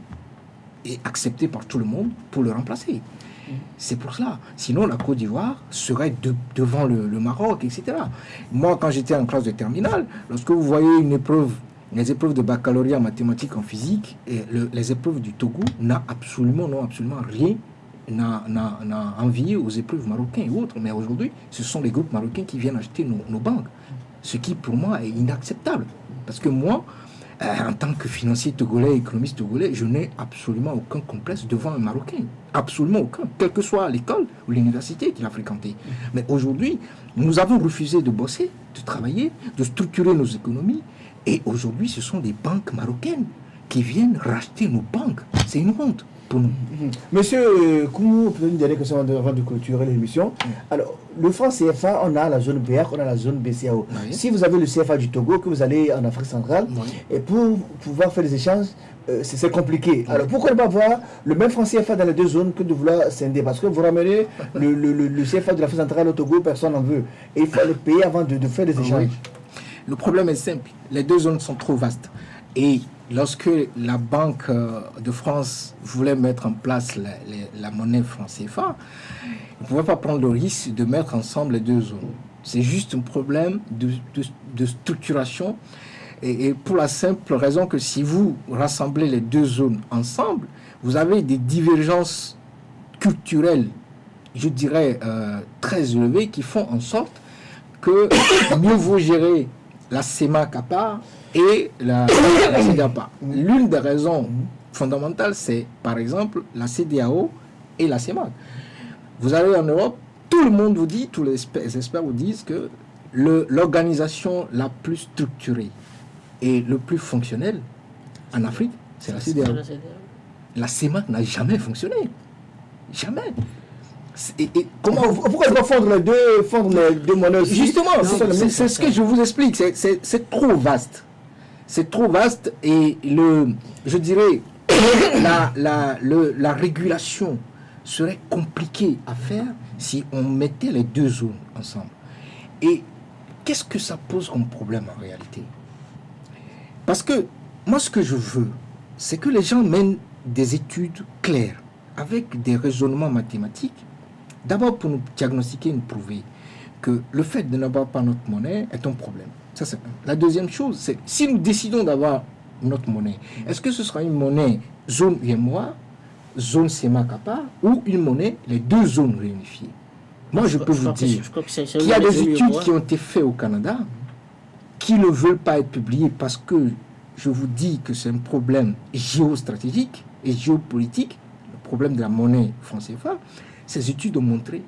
Speaker 5: et acceptée par tout le monde pour le remplacer. C'est pour cela. Sinon, la Côte d'Ivoire serait devant le Maroc, etc. Moi, quand j'étais en classe de terminale, lorsque vous voyez les épreuves de baccalauréat en mathématiques, en physique, et les épreuves du Togo n'ont absolument rien n'a envié aux épreuves marocaines et autres. Mais aujourd'hui, ce sont les groupes marocains qui viennent acheter nos banques. Ce qui, pour moi, est inacceptable. Parce que moi, en tant que financier togolais, économiste togolais, je n'ai absolument aucun complexe devant un Marocain. Absolument aucun. Quelle que soit l'école ou l'université qu'il a fréquenté. Mais aujourd'hui, nous avons refusé de bosser, de travailler, de structurer nos économies. Et aujourd'hui, ce sont des banques marocaines qui viennent racheter nos banques. C'est une honte pour nous.
Speaker 1: Monsieur Koumou, une dernière question avant de clôturer l'émission. Alors, le franc CFA, on a la zone BEAC, on a la zone BCAO. Oui. Si vous avez le CFA du Togo, que vous allez en Afrique centrale, et pour pouvoir faire des échanges, c'est compliqué. Alors, pourquoi ne pas avoir le même franc CFA dans les deux zones que de vouloir scinder? Parce que vous ramenez le CFA de l'Afrique centrale au Togo, personne n'en veut. Et il faut le payer avant de faire des échanges.
Speaker 5: Le problème est simple. Les deux zones sont trop vastes. Et lorsque la Banque de France voulait mettre en place la monnaie franc CFA, on ne pouvait pas prendre le risque de mettre ensemble les deux zones. C'est juste un problème de structuration. Et pour la simple raison que si vous rassemblez les deux zones ensemble, vous avez des divergences culturelles, je dirais, très élevées, qui font en sorte que mieux vaut gérer la CEMAC à part et la CEDEAPA. L'une des raisons fondamentales, c'est par exemple la CEDEAO et la CEMAC. Vous allez en Europe, tout le monde vous dit, tous les experts vous disent que l'organisation la plus structurée et le plus fonctionnelle en Afrique, c'est la CEDEAO. La CEMAC n'a jamais fonctionné. Jamais.
Speaker 1: Pourquoi il doit fondre les deux monnaies aussi?
Speaker 5: Justement, c'est ce que je vous explique. C'est trop vaste. C'est trop vaste et je dirais la régulation serait compliquée à faire si on mettait les deux zones ensemble. Et qu'est-ce que ça pose comme problème en réalité? Parce que moi, ce que je veux, c'est que les gens mènent des études claires, avec des raisonnements mathématiques, d'abord pour nous diagnostiquer et nous prouver que le fait de n'avoir pas notre monnaie est un problème. Ça, c'est la deuxième chose, c'est si nous décidons d'avoir notre monnaie, est-ce que ce sera une monnaie zone UEMOA, zone CEMAC à part, ou une monnaie, les deux zones réunifiées? Moi, je peux vous dire qu'il y a des études qui ont été faites au Canada qui ne veulent pas être publiées parce que je vous dis que c'est un problème géostratégique et géopolitique, le problème de la monnaie franc CFA. Ces études ont montré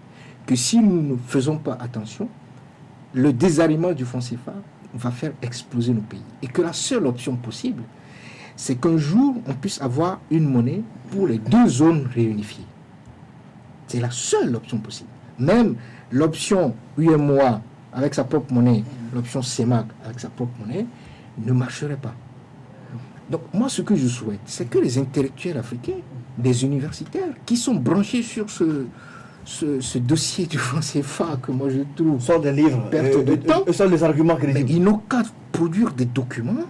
Speaker 5: que si nous ne faisons pas attention, le désarmement du franc CFA va faire exploser nos pays. Et que la seule option possible, c'est qu'un jour, on puisse avoir une monnaie pour les deux zones réunifiées. C'est la seule option possible. Même l'option UEMOA avec sa propre monnaie, l'option CEMAC avec sa propre monnaie, ne marcherait pas. Donc moi, ce que je souhaite, c'est que les intellectuels africains, des universitaires, qui sont branchés sur ce dossier du franc CFA que moi je trouve
Speaker 1: Sort des livres,
Speaker 5: perte de temps,
Speaker 1: sont les arguments crédibles.
Speaker 5: ils n'ont qu'à produire des documents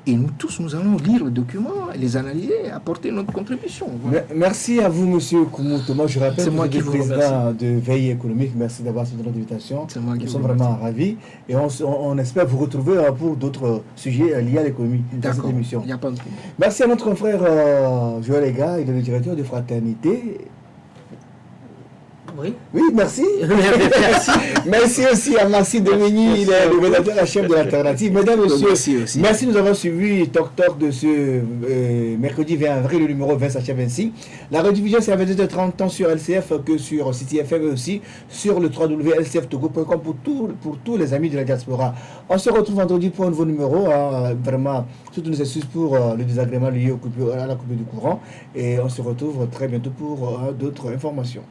Speaker 5: et nous tous, nous allons lire les documents, les analyser et apporter notre contribution. Voilà.
Speaker 1: Merci à vous, monsieur Koumouto. Moi, je rappelle
Speaker 5: C'est
Speaker 1: que
Speaker 5: moi
Speaker 1: vous êtes
Speaker 5: qui vous
Speaker 1: président de Veille économique. Merci d'avoir accepté notre invitation.
Speaker 5: C'est moi qui
Speaker 1: Nous
Speaker 5: vous
Speaker 1: sommes
Speaker 5: remercie.
Speaker 1: vraiment ravis et on espère vous retrouver pour d'autres sujets liés à l'économie dans cette
Speaker 5: D'accord,
Speaker 1: émission.
Speaker 5: il n'y a pas de problème.
Speaker 1: Merci à notre confrère Joël Ega, il est le directeur de Fraternité.
Speaker 2: Oui.
Speaker 1: Oui, merci. Merci aussi à Maxime Domini, il est le rédacteur en chef de l'Alternative. Mesdames et messieurs,
Speaker 3: Merci aussi.
Speaker 1: merci de nous avoir suivis Talk Talk de ce mercredi 20 avril, le numéro 20 s'achève ainsi. La rediffusion c'est à 22h30 tant sur LCF que sur City FM et aussi sur le www.lcftogo.com pour tous les amis de la diaspora. On se retrouve vendredi pour un nouveau numéro. Vraiment, toutes nos excuses pour le désagrément lié à la coupure du courant. Et on se retrouve très bientôt pour d'autres informations.